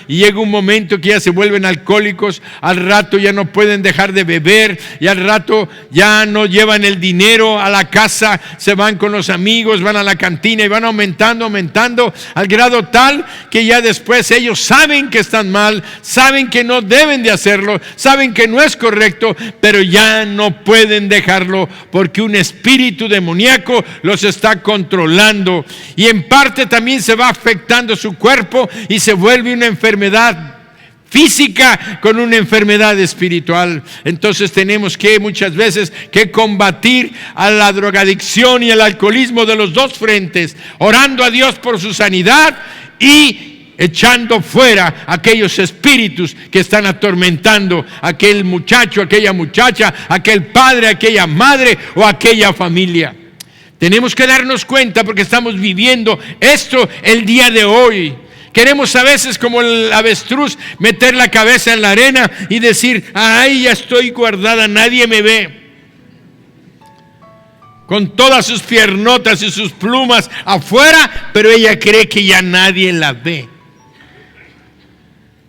y llega un momento que ya se vuelven alcohólicos, al rato ya no pueden dejar de beber, y al rato ya no llevan el dinero a la casa, se van con los amigos, van a la cantina y van aumentando, al grado tal que ya después ellos saben que están mal, saben que no deben de hacerlo, saben que no es correcto, pero ya no pueden dejarlo porque un espíritu demoníaco los está controlando, y en parte también se va afectando su cuerpo y se vuelve una enfermedad física con una enfermedad espiritual. Entonces tenemos que muchas veces que combatir a la drogadicción y el alcoholismo de los dos frentes, orando a Dios por su sanidad y echando fuera aquellos espíritus que están atormentando a aquel muchacho, aquella muchacha, aquel padre, aquella madre o aquella familia. Tenemos que darnos cuenta, porque estamos viviendo esto el día de hoy. Queremos a veces, como el avestruz, meter la cabeza en la arena y decir, ay, ya estoy guardada, nadie me ve. Con todas sus piernotas y sus plumas afuera, pero ella cree que ya nadie la ve.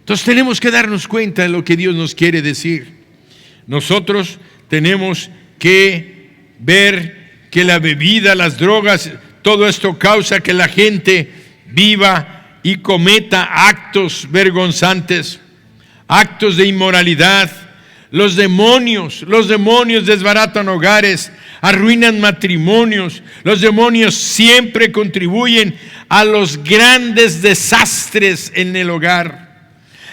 Entonces tenemos que darnos cuenta de lo que Dios nos quiere decir. Nosotros tenemos que ver que la bebida, las drogas, todo esto causa que la gente viva y cometa actos vergonzantes, actos de inmoralidad. Los demonios desbaratan hogares, arruinan matrimonios. Los demonios siempre contribuyen a los grandes desastres en el hogar,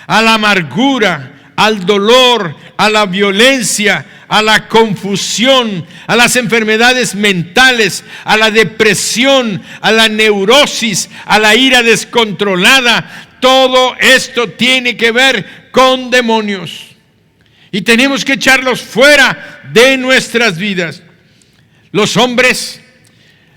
a la amargura, al dolor, a la violencia, a la confusión, a las enfermedades mentales, a la depresión, a la neurosis, a la ira descontrolada. Todo esto tiene que ver con demonios, y tenemos que echarlos fuera de nuestras vidas. Los hombres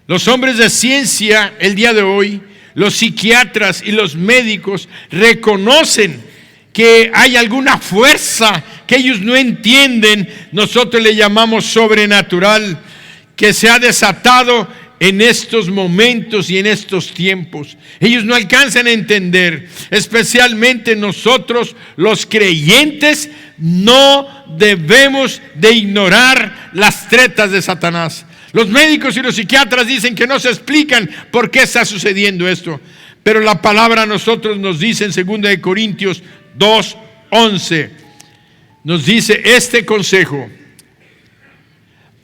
de ciencia el día de hoy, los psiquiatras y los médicos reconocen que hay alguna fuerza que ellos no entienden, nosotros le llamamos sobrenatural, que se ha desatado en estos momentos y en estos tiempos. Ellos no alcanzan a entender, especialmente nosotros los creyentes no debemos de ignorar las tretas de Satanás. Los médicos y los psiquiatras dicen que no se explican por qué está sucediendo esto, pero la palabra a nosotros nos dice en 2 Corintios 2:11, nos dice este consejo: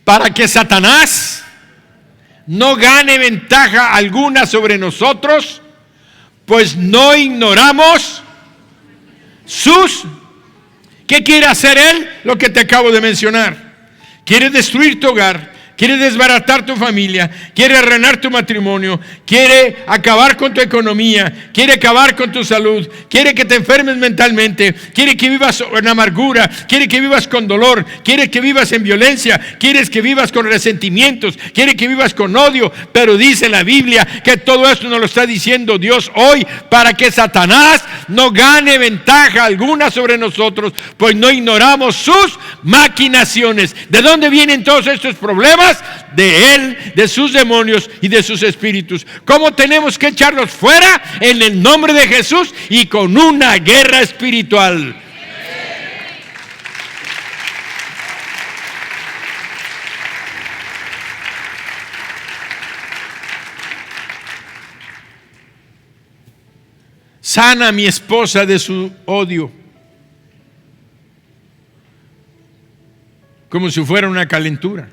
para que Satanás no gane ventaja alguna sobre nosotros, pues no ignoramos sus... ¿Qué quiere hacer él? Lo que te acabo de mencionar. Quiere destruir tu hogar, quiere desbaratar tu familia, quiere arruinar tu matrimonio, quiere acabar con tu economía, quiere acabar con tu salud, quiere que te enfermes mentalmente, quiere que vivas en amargura, quiere que vivas con dolor, quiere que vivas en violencia, quiere que vivas con resentimientos, quiere que vivas con odio, pero dice la Biblia que todo esto nos lo está diciendo Dios hoy para que Satanás no gane ventaja alguna sobre nosotros, pues no ignoramos sus maquinaciones. ¿De dónde vienen todos estos problemas? De él, de sus demonios y de sus espíritus. ¿Cómo tenemos que echarlos fuera? En el nombre de Jesús y con una guerra espiritual. Sana a mi esposa de su odio, como si fuera una calentura,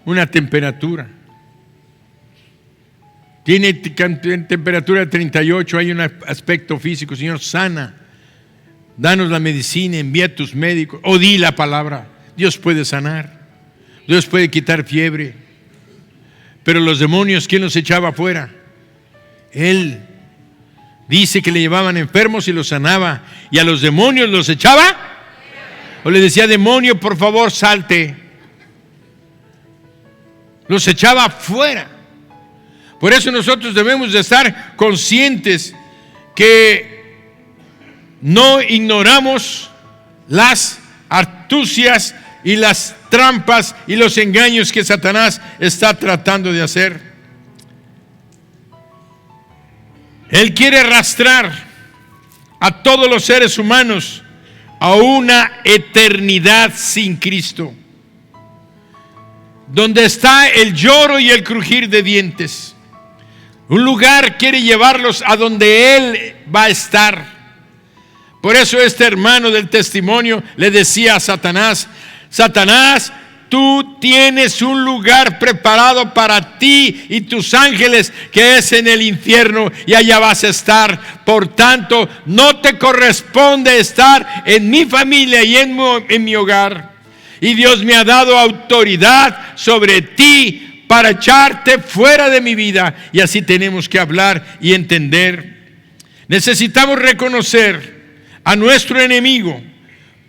una temperatura. Tiene temperatura de 38, hay un aspecto físico. Señor, sana, danos la medicina, envía a tus médicos, o di la palabra. Dios puede sanar, Dios puede quitar fiebre. Pero los demonios, ¿quién los echaba afuera? Él. Dice que le llevaban enfermos y los sanaba. ¿Y a los demonios los echaba? ¿O le decía, demonio, por favor, salte? Los echaba fuera. Por eso nosotros debemos de estar conscientes que no ignoramos las astucias y las trampas y los engaños que Satanás está tratando de hacer. Él quiere arrastrar a todos los seres humanos a una eternidad sin Cristo, donde está el lloro y el crujir de dientes. Un lugar quiere llevarlos a donde Él va a estar. Por eso este hermano del testimonio le decía a Satanás: Satanás, tú tienes un lugar preparado para ti y tus ángeles, que es en el infierno, y allá vas a estar. Por tanto, no te corresponde estar en mi familia y en mi hogar. Y Dios me ha dado autoridad sobre ti para echarte fuera de mi vida. Y así tenemos que hablar y entender. Necesitamos reconocer a nuestro enemigo,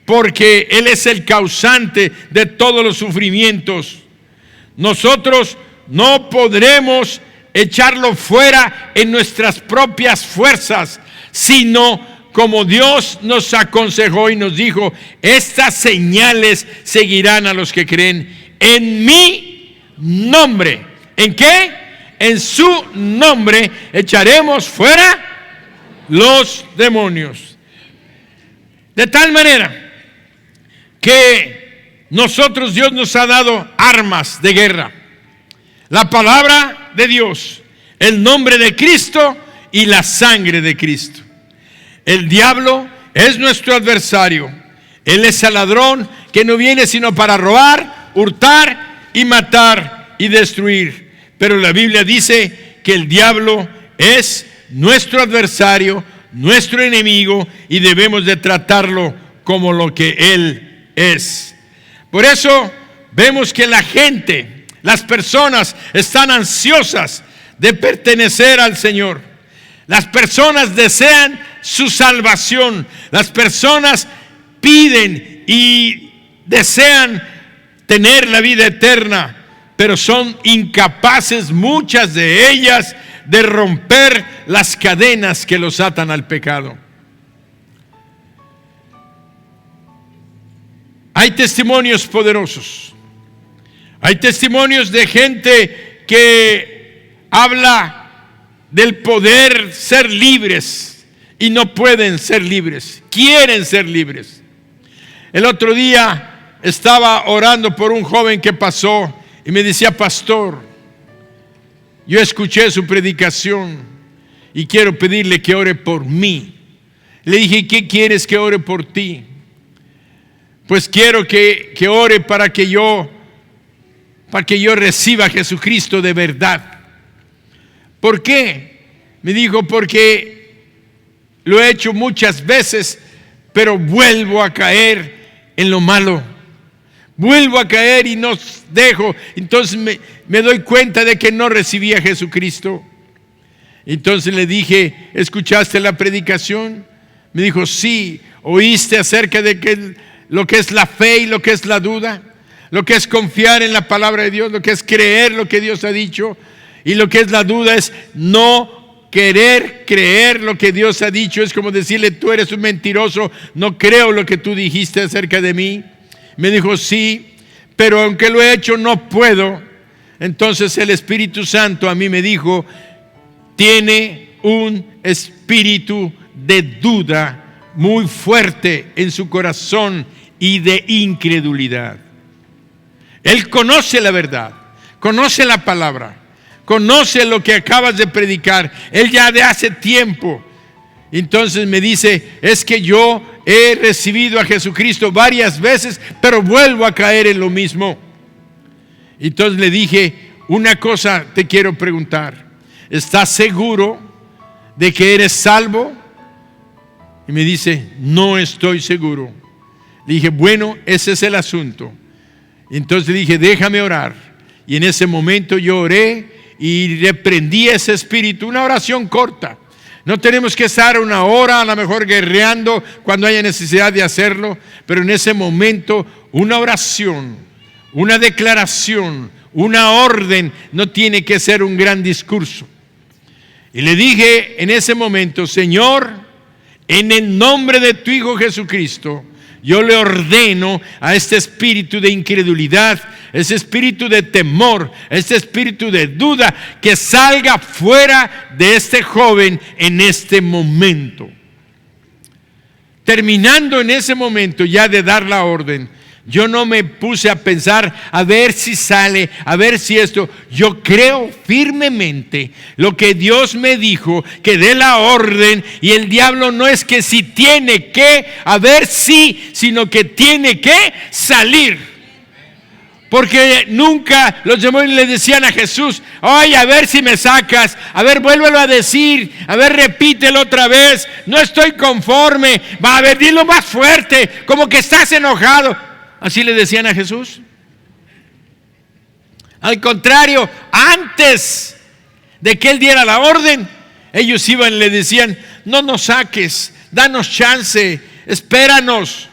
porque Él es el causante de todos los sufrimientos. Nosotros no podremos echarlo fuera en nuestras propias fuerzas, sino como Dios nos aconsejó y nos dijo: estas señales seguirán a los que creen en mi nombre. ¿En qué? En su nombre echaremos fuera los demonios. De tal manera que nosotros, Dios nos ha dado armas de guerra: la palabra de Dios, el nombre de Cristo y la sangre de Cristo. El diablo es nuestro adversario. Él es el ladrón que no viene sino para robar, hurtar y matar y destruir. Pero la Biblia dice que el diablo es nuestro adversario, nuestro enemigo, y debemos de tratarlo como lo que él es. Por eso vemos que la gente, las personas están ansiosas de pertenecer al Señor. Las personas desean su salvación. Las personas piden y desean tener la vida eterna, pero son incapaces, muchas de ellas, de romper las cadenas que los atan al pecado. Hay testimonios poderosos. Hay testimonios de gente que habla del poder ser libres y no pueden ser libres, quieren ser libres. El otro día estaba orando por un joven que pasó y me decía: pastor, yo escuché su predicación y quiero pedirle que ore por mí. Le dije: ¿qué quieres que ore por ti? Pues quiero que ore para que yo reciba a Jesucristo de verdad. ¿Por qué? Me dijo: porque lo he hecho muchas veces, pero vuelvo a caer en lo malo. vuelvo a caer y no dejo. Entonces me doy cuenta de que no recibí a Jesucristo. Entonces le dije, ¿escuchaste la predicación? Me dijo, sí. ¿Oíste acerca de lo que es la fe y lo que es la duda? Lo que es confiar en la palabra de Dios, lo que es creer lo que Dios ha dicho. Y lo que es la duda es no querer creer lo que Dios ha dicho. Es como decirle, tú eres un mentiroso, no creo lo que tú dijiste acerca de mí. Me dijo, sí, pero aunque lo he hecho no puedo. Entonces el Espíritu Santo a mí me dijo, tiene un espíritu de duda muy fuerte en su corazón y de incredulidad. Él conoce la verdad, conoce la palabra, conoce lo que acabas de predicar. Él ya de hace tiempo. Entonces me dice, es que yo he recibido a Jesucristo varias veces, pero vuelvo a caer en lo mismo. Entonces le dije, una cosa te quiero preguntar. ¿Estás seguro de que eres salvo? Y me dice, no estoy seguro. Le dije, bueno, ese es el asunto. Entonces le dije, déjame orar. Y en ese momento yo oré y reprendí ese espíritu. Una oración corta. No tenemos que estar una hora, a lo mejor guerreando cuando haya necesidad de hacerlo. Pero en ese momento, una oración, una declaración, una orden, no tiene que ser un gran discurso. Y le dije en ese momento, Señor, en el nombre de tu Hijo Jesucristo, yo le ordeno a este espíritu de incredulidad, ese espíritu de temor, este espíritu de duda, que salga fuera de este joven en este momento. Terminando en ese momento ya de dar la orden, yo no me puse a pensar a ver si sale, a ver si esto. Yo creo firmemente lo que Dios me dijo, que dé la orden, y el diablo no es que si tiene que, a ver si, sino que tiene que salir. Porque nunca los demonios le decían a Jesús, oye, a ver si me sacas, a ver, vuélvelo a decir, a ver, repítelo otra vez, no estoy conforme, va a ver, dilo más fuerte, como que estás enojado. Así le decían a Jesús. Al contrario, antes de que él diera la orden, ellos iban y le decían, no nos saques, danos chance, espéranos,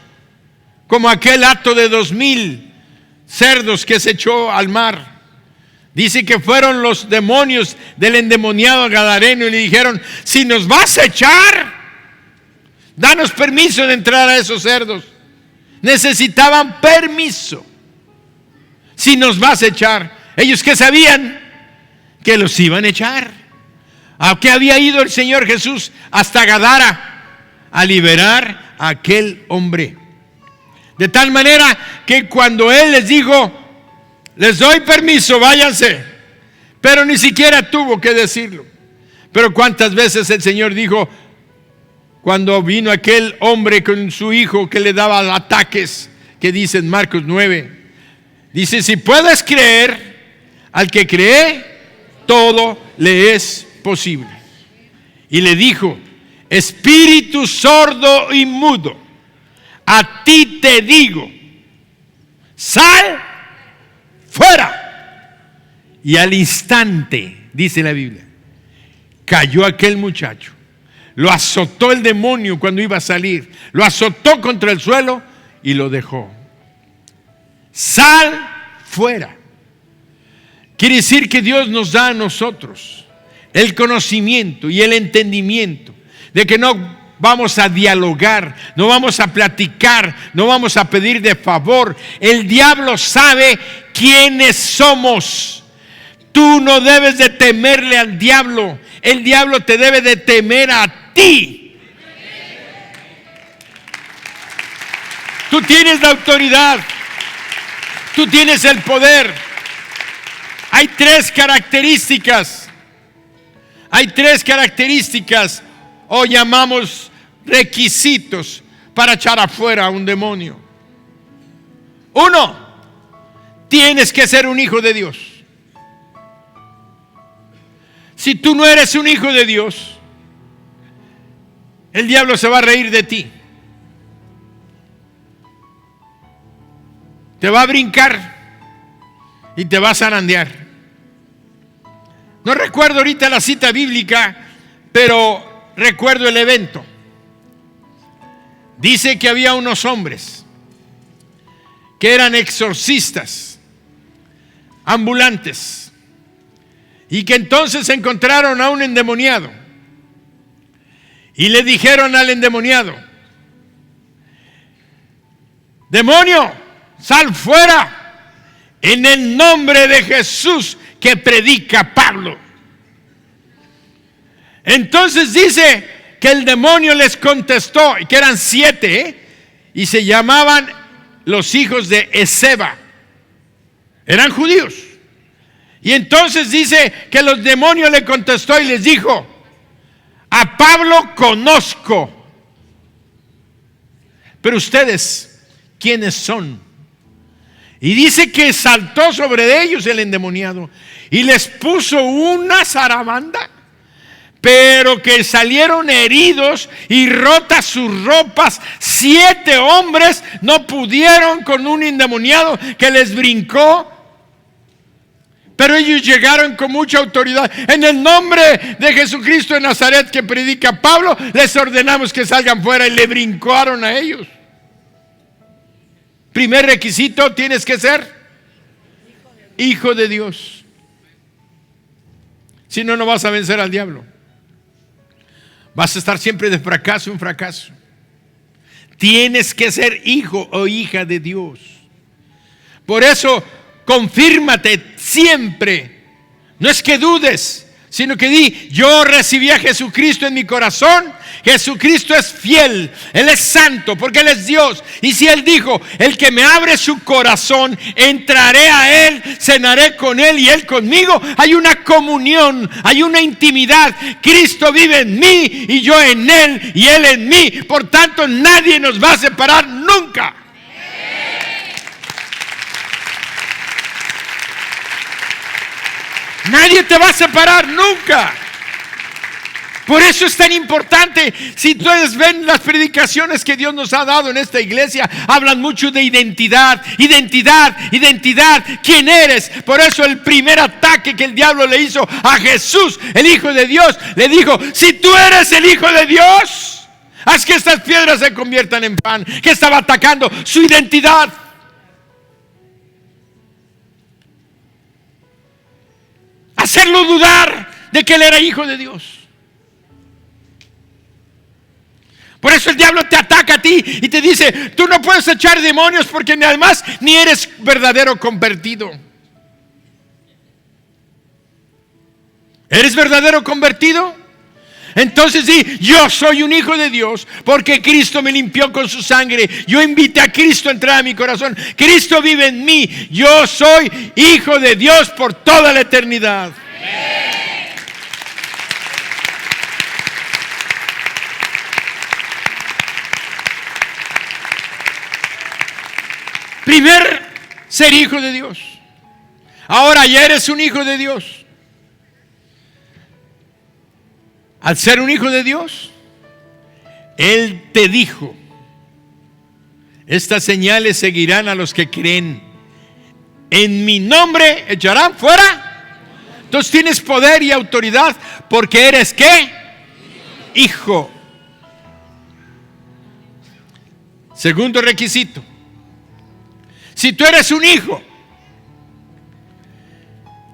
como aquel acto de 2,000 cerdos que se echó al mar. Dice que fueron los demonios del endemoniado gadareno y le dijeron, si nos vas a echar, danos permiso de entrar a esos cerdos. Necesitaban permiso. Si nos vas a echar. Ellos que sabían que los iban a echar. ¿A qué había ido el Señor Jesús hasta Gadara? A liberar a aquel hombre. De tal manera que cuando Él les dijo, les doy permiso, váyanse. Pero ni siquiera tuvo que decirlo. Pero cuántas veces el Señor dijo, cuando vino aquel hombre con su hijo que le daba ataques, que dice en Marcos 9, dice, si puedes creer, al que cree, todo le es posible. Y le dijo, espíritu sordo y mudo, a ti te digo, sal fuera. Y al instante, dice la Biblia, cayó aquel muchacho. Lo azotó el demonio cuando iba a salir. Lo azotó contra el suelo y lo dejó. Sal fuera. Quiere decir que Dios nos da a nosotros el conocimiento y el entendimiento de que no vamos a dialogar, no vamos a platicar, no vamos a pedir de favor. El diablo sabe quiénes somos. Tú no debes de temerle al diablo. El diablo te debe de temer a ti. Tú tienes la autoridad. Tú tienes el poder. Hay tres características. Hay tres características, o llamamos requisitos, para echar afuera a un demonio. Uno, tienes que ser un hijo de Dios. Si tú no eres un hijo de Dios, el diablo se va a reír de ti. te va a brincar y te va a zarandear. No recuerdo ahorita la cita bíblica, pero recuerdo el evento. Dice que había unos hombres que eran exorcistas ambulantes y que entonces encontraron a un endemoniado y le dijeron al endemoniado: demonio, sal fuera en el nombre de Jesús que predica Pablo. Entonces dice que el demonio les contestó, y que eran 7, y se llamaban los hijos de Esceva. Eran judíos. Y entonces dice que los demonios le contestó y les dijo: a Pablo conozco, pero ustedes, ¿quiénes son? Y dice que saltó sobre ellos el endemoniado y les puso una zarabanda, pero que salieron heridos y rotas sus ropas. 7 hombres no pudieron con un endemoniado que les brincó, pero ellos llegaron con mucha autoridad. En el nombre de Jesucristo de Nazaret que predica Pablo, les ordenamos que salgan fuera, y le brincaron a ellos. Primer requisito: tienes que ser hijo de Dios. Si no, no vas a vencer al diablo. Vas a estar siempre de fracaso en fracaso. Tienes que ser hijo o hija de Dios. Por eso, confírmate siempre. No es que dudes, sino que di: yo recibí a Jesucristo en mi corazón. Jesucristo es fiel, Él es santo, porque Él es Dios. Y si Él dijo: el que me abre su corazón, entraré a Él, cenaré con Él y Él conmigo, hay una comunión, hay una intimidad. Cristo vive en mí y yo en Él y Él en mí. Por tanto, nadie nos va a separar nunca. Nadie te va a separar nunca. Por eso es tan importante. Si ustedes ven las predicaciones que Dios nos ha dado en esta iglesia, hablan mucho de identidad, identidad, identidad. ¿Quién eres? Por eso el primer ataque que el diablo le hizo a Jesús, el Hijo de Dios, le dijo: si tú eres el Hijo de Dios, haz que estas piedras se conviertan en pan. Que estaba atacando su identidad. Hacerlo dudar de que Él era Hijo de Dios. Por eso el diablo te ataca a ti y te dice: tú no puedes echar demonios porque además ni eres verdadero convertido. ¿Eres verdadero convertido? Entonces di: yo soy un hijo de Dios porque Cristo me limpió con su sangre. Yo invité a Cristo a entrar a mi corazón. Cristo vive en mí. Yo soy hijo de Dios por toda la eternidad. Primer, ser hijo de Dios. Ahora ya eres un hijo de Dios. Al ser un hijo de Dios, Él te dijo: estas señales seguirán a los que creen. En mi nombre echarán fuera. Entonces tienes poder y autoridad porque eres ¿qué? Hijo. Segundo requisito: si tú eres un hijo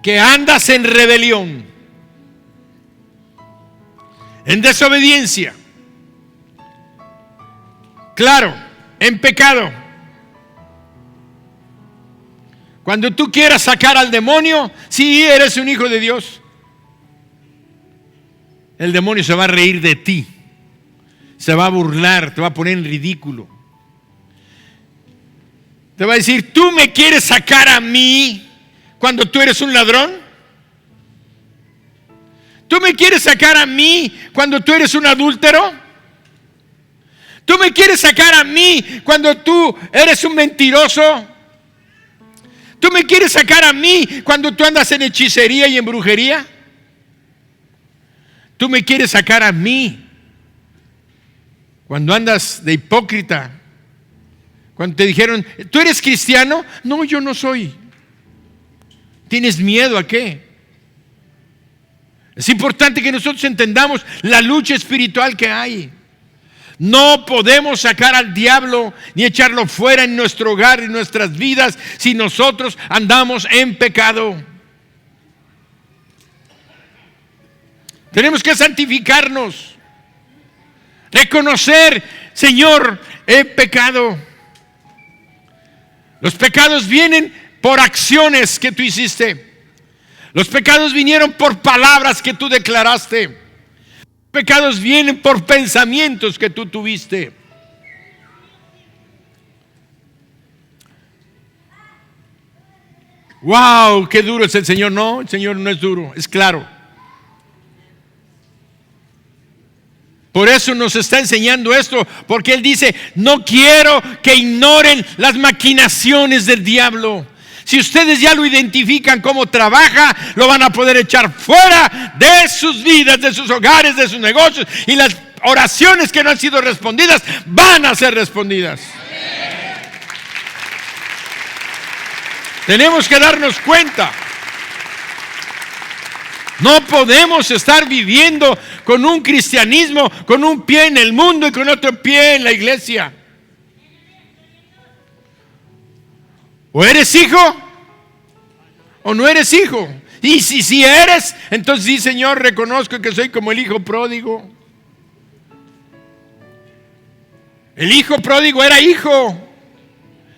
que andas en rebelión, en desobediencia, claro, en pecado, cuando tú quieras sacar al demonio, si eres un hijo de Dios, el demonio se va a reír de ti, se va a burlar, te va a poner en ridículo. Te va a decir: ¿tú me quieres sacar a mí cuando tú eres un ladrón? ¿Tú me quieres sacar a mí cuando tú eres un adúltero? ¿Tú me quieres sacar a mí cuando tú eres un mentiroso? ¿Tú me quieres sacar a mí cuando tú andas en hechicería y en brujería? ¿Tú me quieres sacar a mí cuando andas de hipócrita? Cuando te dijeron, ¿tú eres cristiano? No, yo no soy. ¿Tienes miedo a qué? Es importante que nosotros entendamos la lucha espiritual que hay. No podemos sacar al diablo ni echarlo fuera en nuestro hogar, en nuestras vidas, si nosotros andamos en pecado. Tenemos que santificarnos, reconocer, Señor, he pecado. Los pecados vienen por acciones que tú hiciste. Los pecados vinieron por palabras que tú declaraste. Los pecados vienen por pensamientos que tú tuviste. ¡Wow! ¡Qué duro es el Señor! No, el Señor no es duro, es claro. Por eso nos está enseñando esto, porque Él dice, no quiero que ignoren las maquinaciones del diablo. Si ustedes ya lo identifican cómo trabaja, lo van a poder echar fuera de sus vidas, de sus hogares, de sus negocios, y las oraciones que no han sido respondidas van a ser respondidas. Tenemos que darnos cuenta. No podemos estar viviendo con un cristianismo, con un pie en el mundo y con otro pie en la iglesia. O eres hijo o no eres hijo. Y si eres, entonces sí, Señor, reconozco que soy como el hijo pródigo. El hijo pródigo era hijo.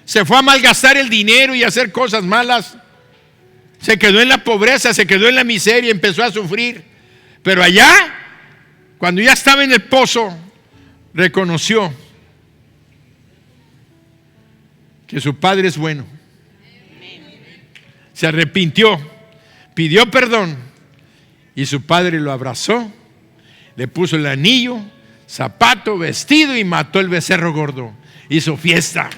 Se fue a malgastar el dinero y a hacer cosas malas. Se quedó en la pobreza, se quedó en la miseria, empezó a sufrir. Pero allá, cuando ya estaba en el pozo, reconoció que su padre es bueno. Se arrepintió, pidió perdón y su padre lo abrazó, le puso el anillo, zapato, vestido y mató el becerro gordo. Hizo fiesta.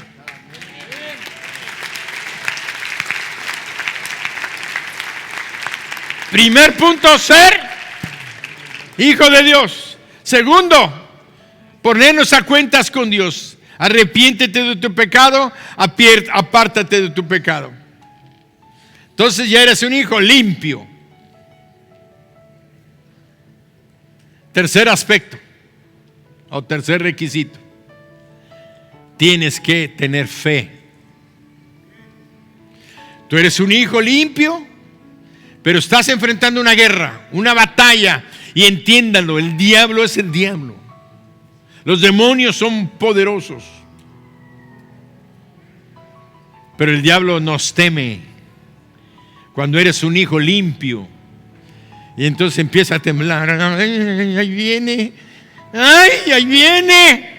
Primer punto, ser hijo de Dios. Segundo, ponernos a cuentas con Dios. Arrepiéntete de tu pecado, apártate de tu pecado. Entonces ya eres un hijo limpio. Tercer aspecto, o tercer requisito. Tienes que tener fe. Tú eres un hijo limpio, pero estás enfrentando una guerra, una batalla, y entiéndalo, el diablo es el diablo. Los demonios son poderosos, pero el diablo nos teme cuando eres un hijo limpio. Y entonces empieza a temblar. ¡Ay, ahí viene! ¡Ay, ahí viene!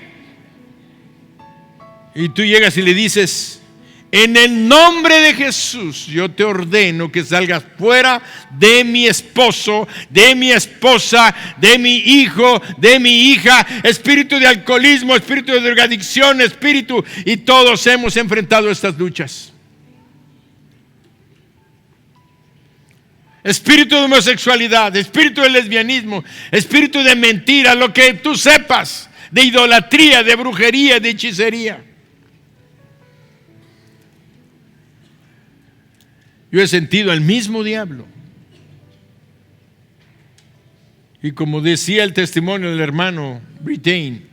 Y tú llegas y le dices, en el nombre de Jesús, yo te ordeno que salgas fuera de mi esposo, de mi esposa, de mi hijo, de mi hija, espíritu de alcoholismo, espíritu de drogadicción, espíritu, y todos hemos enfrentado estas luchas. Espíritu de homosexualidad, espíritu de lesbianismo, espíritu de mentira, lo que tú sepas, de idolatría, de brujería, de hechicería. Yo he sentido al mismo diablo. Y como decía el testimonio del hermano Britain,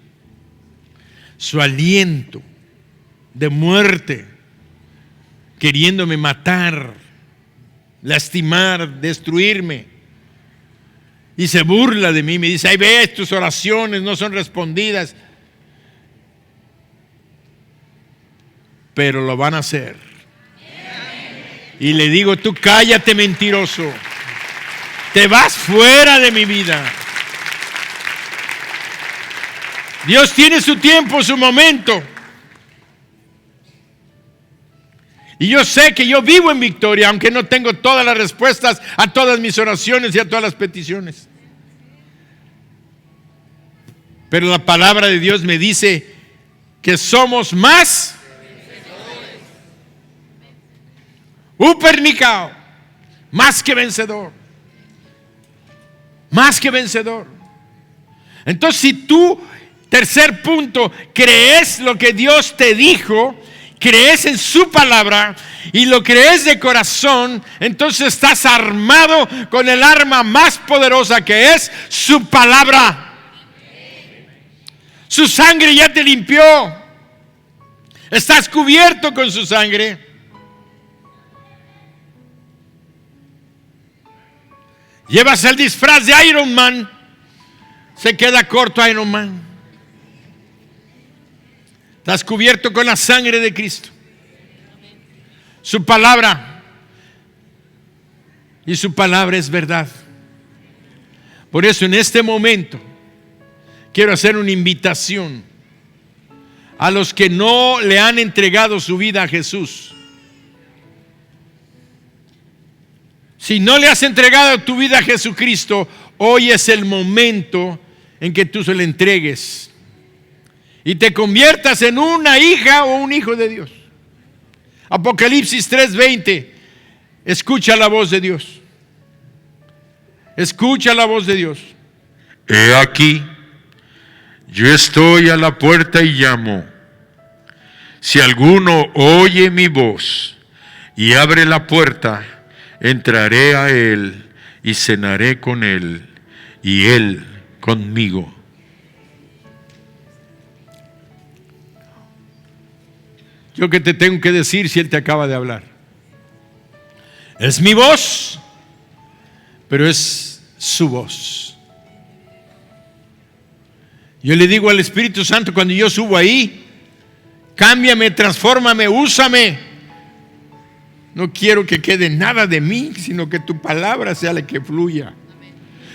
su aliento de muerte, queriéndome matar, lastimar, destruirme. Y se burla de mí, me dice, ay, ves, tus oraciones no son respondidas. Pero lo van a hacer. Y le digo, tú cállate, mentiroso. Te vas fuera de mi vida. Dios tiene su tiempo, su momento. Y yo sé que yo vivo en victoria, aunque no tengo todas las respuestas a todas mis oraciones y a todas las peticiones. Pero la palabra de Dios me dice que somos más Upernicao, más que vencedor. Más que vencedor. Entonces, si tú, tercer punto, crees lo que Dios te dijo, crees en su palabra y lo crees de corazón, entonces estás armado con el arma más poderosa que es su palabra. Su sangre ya te limpió. Estás cubierto con su sangre. Llevas el disfraz de Iron Man. Se queda corto Iron Man. Estás cubierto con la sangre de Cristo. Su palabra. Y su palabra es verdad. Por eso en este momento quiero hacer una invitación a los que no le han entregado su vida a Jesús. Si no le has entregado tu vida a Jesucristo, hoy es el momento en que tú se le entregues y te conviertas en una hija o un hijo de Dios. Apocalipsis 3:20. Escucha la voz de Dios. Escucha la voz de Dios. He aquí, yo estoy a la puerta y llamo. Si alguno oye mi voz y abre la puerta, entraré a él y cenaré con él y él conmigo. Yo que te tengo que decir si él te acaba de hablar. Es mi voz, pero es su voz. Yo le digo al Espíritu Santo cuando yo subo ahí: cámbiame, transfórmame, úsame. No quiero que quede nada de mí, sino que tu palabra sea la que fluya.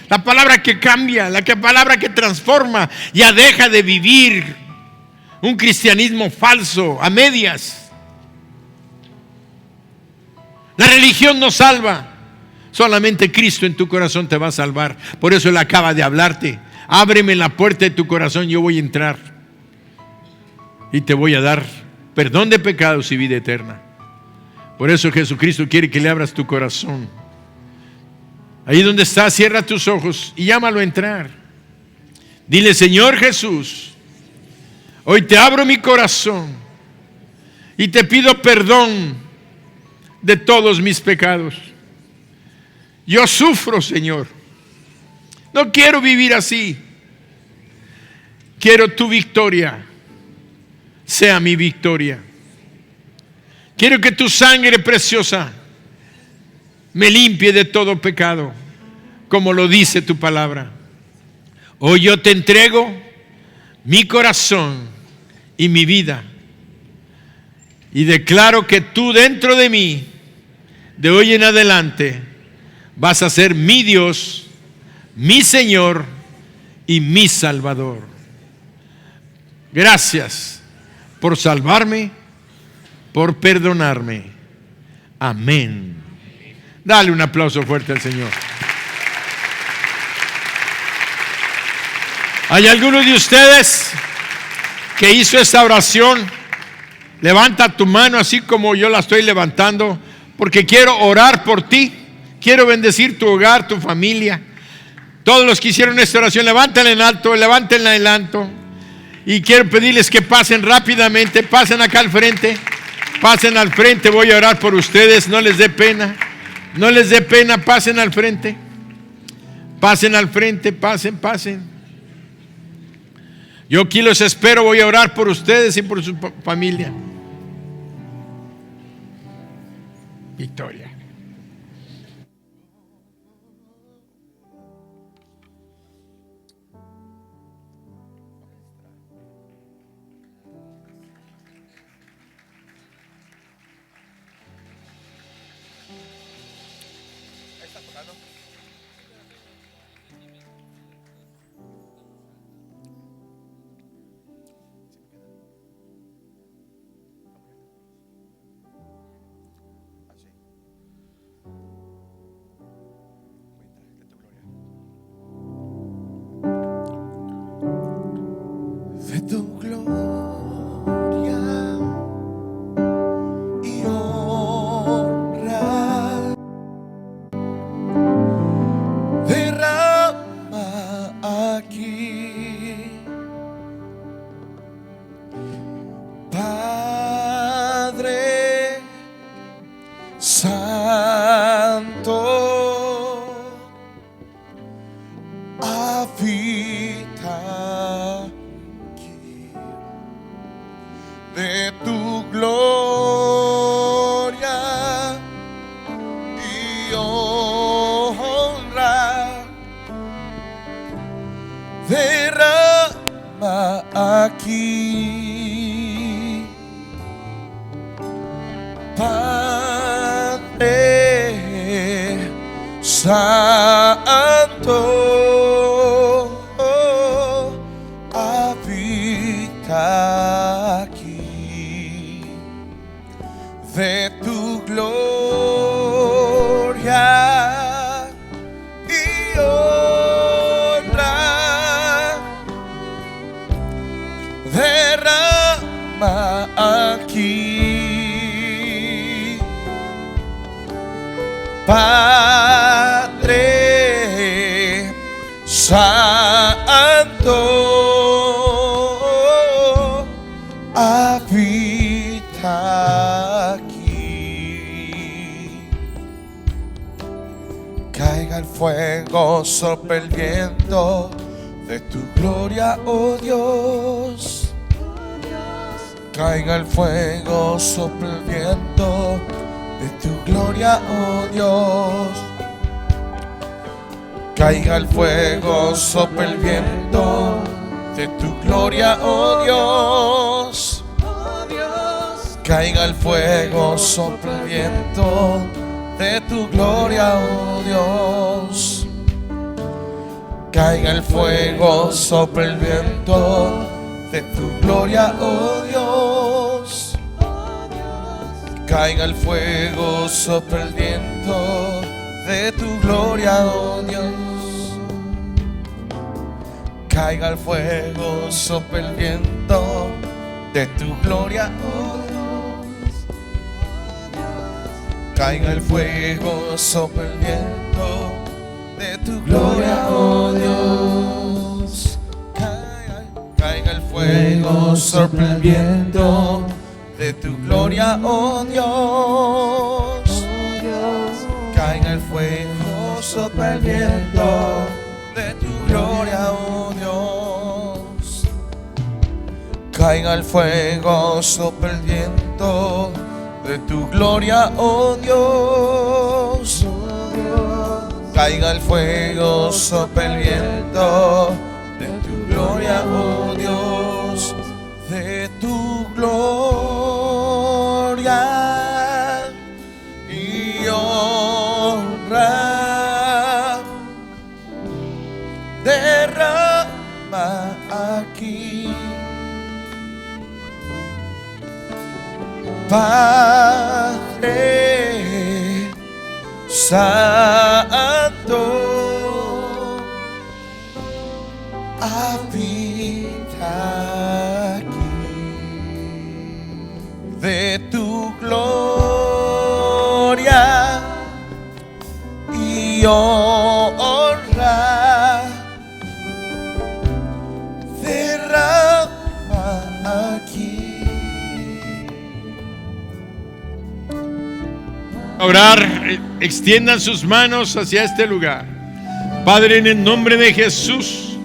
La palabra que cambia, la palabra que transforma. Ya deja de vivir un cristianismo falso, a medias. La religión no salva. Solamente Cristo en tu corazón te va a salvar. Por eso Él acaba de hablarte. Ábreme la puerta de tu corazón, yo voy a entrar. Y te voy a dar perdón de pecados y vida eterna. Por eso Jesucristo quiere que le abras tu corazón. Ahí donde estás, cierra tus ojos y llámalo a entrar. Dile: Señor Jesús, hoy te abro mi corazón y te pido perdón de todos mis pecados. Yo sufro, Señor. No quiero vivir así. Quiero tu victoria sea mi victoria. Quiero que tu sangre preciosa me limpie de todo pecado, como lo dice tu palabra. Hoy yo te entrego mi corazón y mi vida, y declaro que tú dentro de mí, de hoy en adelante, vas a ser mi Dios, mi Señor y mi Salvador. Gracias por salvarme, por perdonarme. Amén. Dale un aplauso fuerte al Señor. ¿Hay alguno de ustedes que hizo esta oración? Levanta tu mano así como yo la estoy levantando, porque quiero orar por ti. Quiero bendecir tu hogar, tu familia. Todos los que hicieron esta oración, levántenla en alto, levántenla en alto. Y quiero pedirles que pasen rápidamente, pasen acá al frente. Pasen al frente, voy a orar por ustedes, no les dé pena. No les dé pena, pasen al frente. Pasen al frente, pasen. Yo aquí los espero, voy a orar por ustedes y por su familia. Victoria. De tu gloria y honra de tu gloria y honra. Derrama aquí, Padre Santo, habita aquí de tu gloria y honra. Derrama aquí, Padre Santo, habita aquí. Caiga el fuego sobre el viento de tu gloria, oh Dios. Caiga el fuego sobre el viento de tu gloria, oh Dios. Caiga el fuego sobre el viento de tu gloria, oh Dios. Caiga el fuego sobre el viento de tu gloria, oh Dios. Caiga el fuego sobre el viento de tu gloria, oh Dios. Caiga el fuego sobre el viento de tu gloria, oh Dios. Caiga el fuego sobre el viento de tu gloria, oh Dios. Caiga el fuego sobre el viento de tu gloria, oh Dios. Caiga el fuego sobre el viento de tu gloria, oh Dios. Caiga el fuego sobre el viento de tu gloria, oh Dios. Caiga el fuego sobre el viento de tu gloria, oh Dios. Caiga el fuego sobre el viento de tu gloria, oh Dios, de tu gloria y honra. Derrama aquí, Padre Santo, habita aquí de tu gloria y honra. Derrama aquí. A orar, extiendan sus manos hacia este lugar. Padre, en el nombre de Jesús,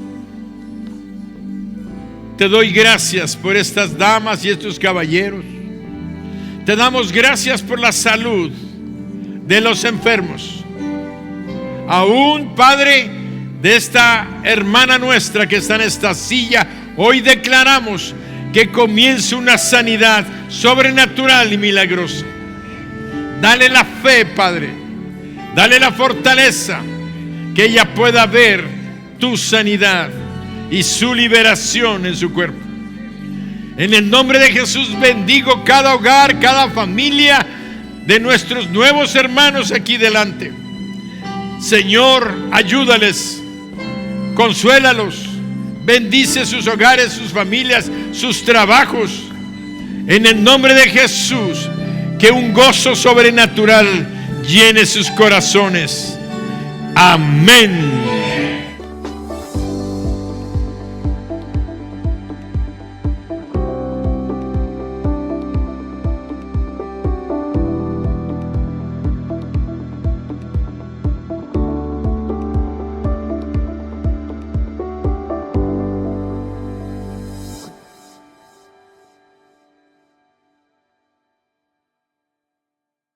te doy gracias por estas damas y estos caballeros. Te damos gracias por la salud de los enfermos. Aún, Padre, de esta hermana nuestra que está en esta silla, hoy declaramos que comience una sanidad sobrenatural y milagrosa. Dale la fe, Padre. Dale la fortaleza, que ella pueda ver tu sanidad y su liberación en su cuerpo. En el nombre de Jesús bendigo cada hogar, cada familia de nuestros nuevos hermanos aquí delante. Señor, ayúdales, consuélalos, bendice sus hogares, sus familias, sus trabajos. En el nombre de Jesús, que un gozo sobrenatural llene sus corazones. Amén.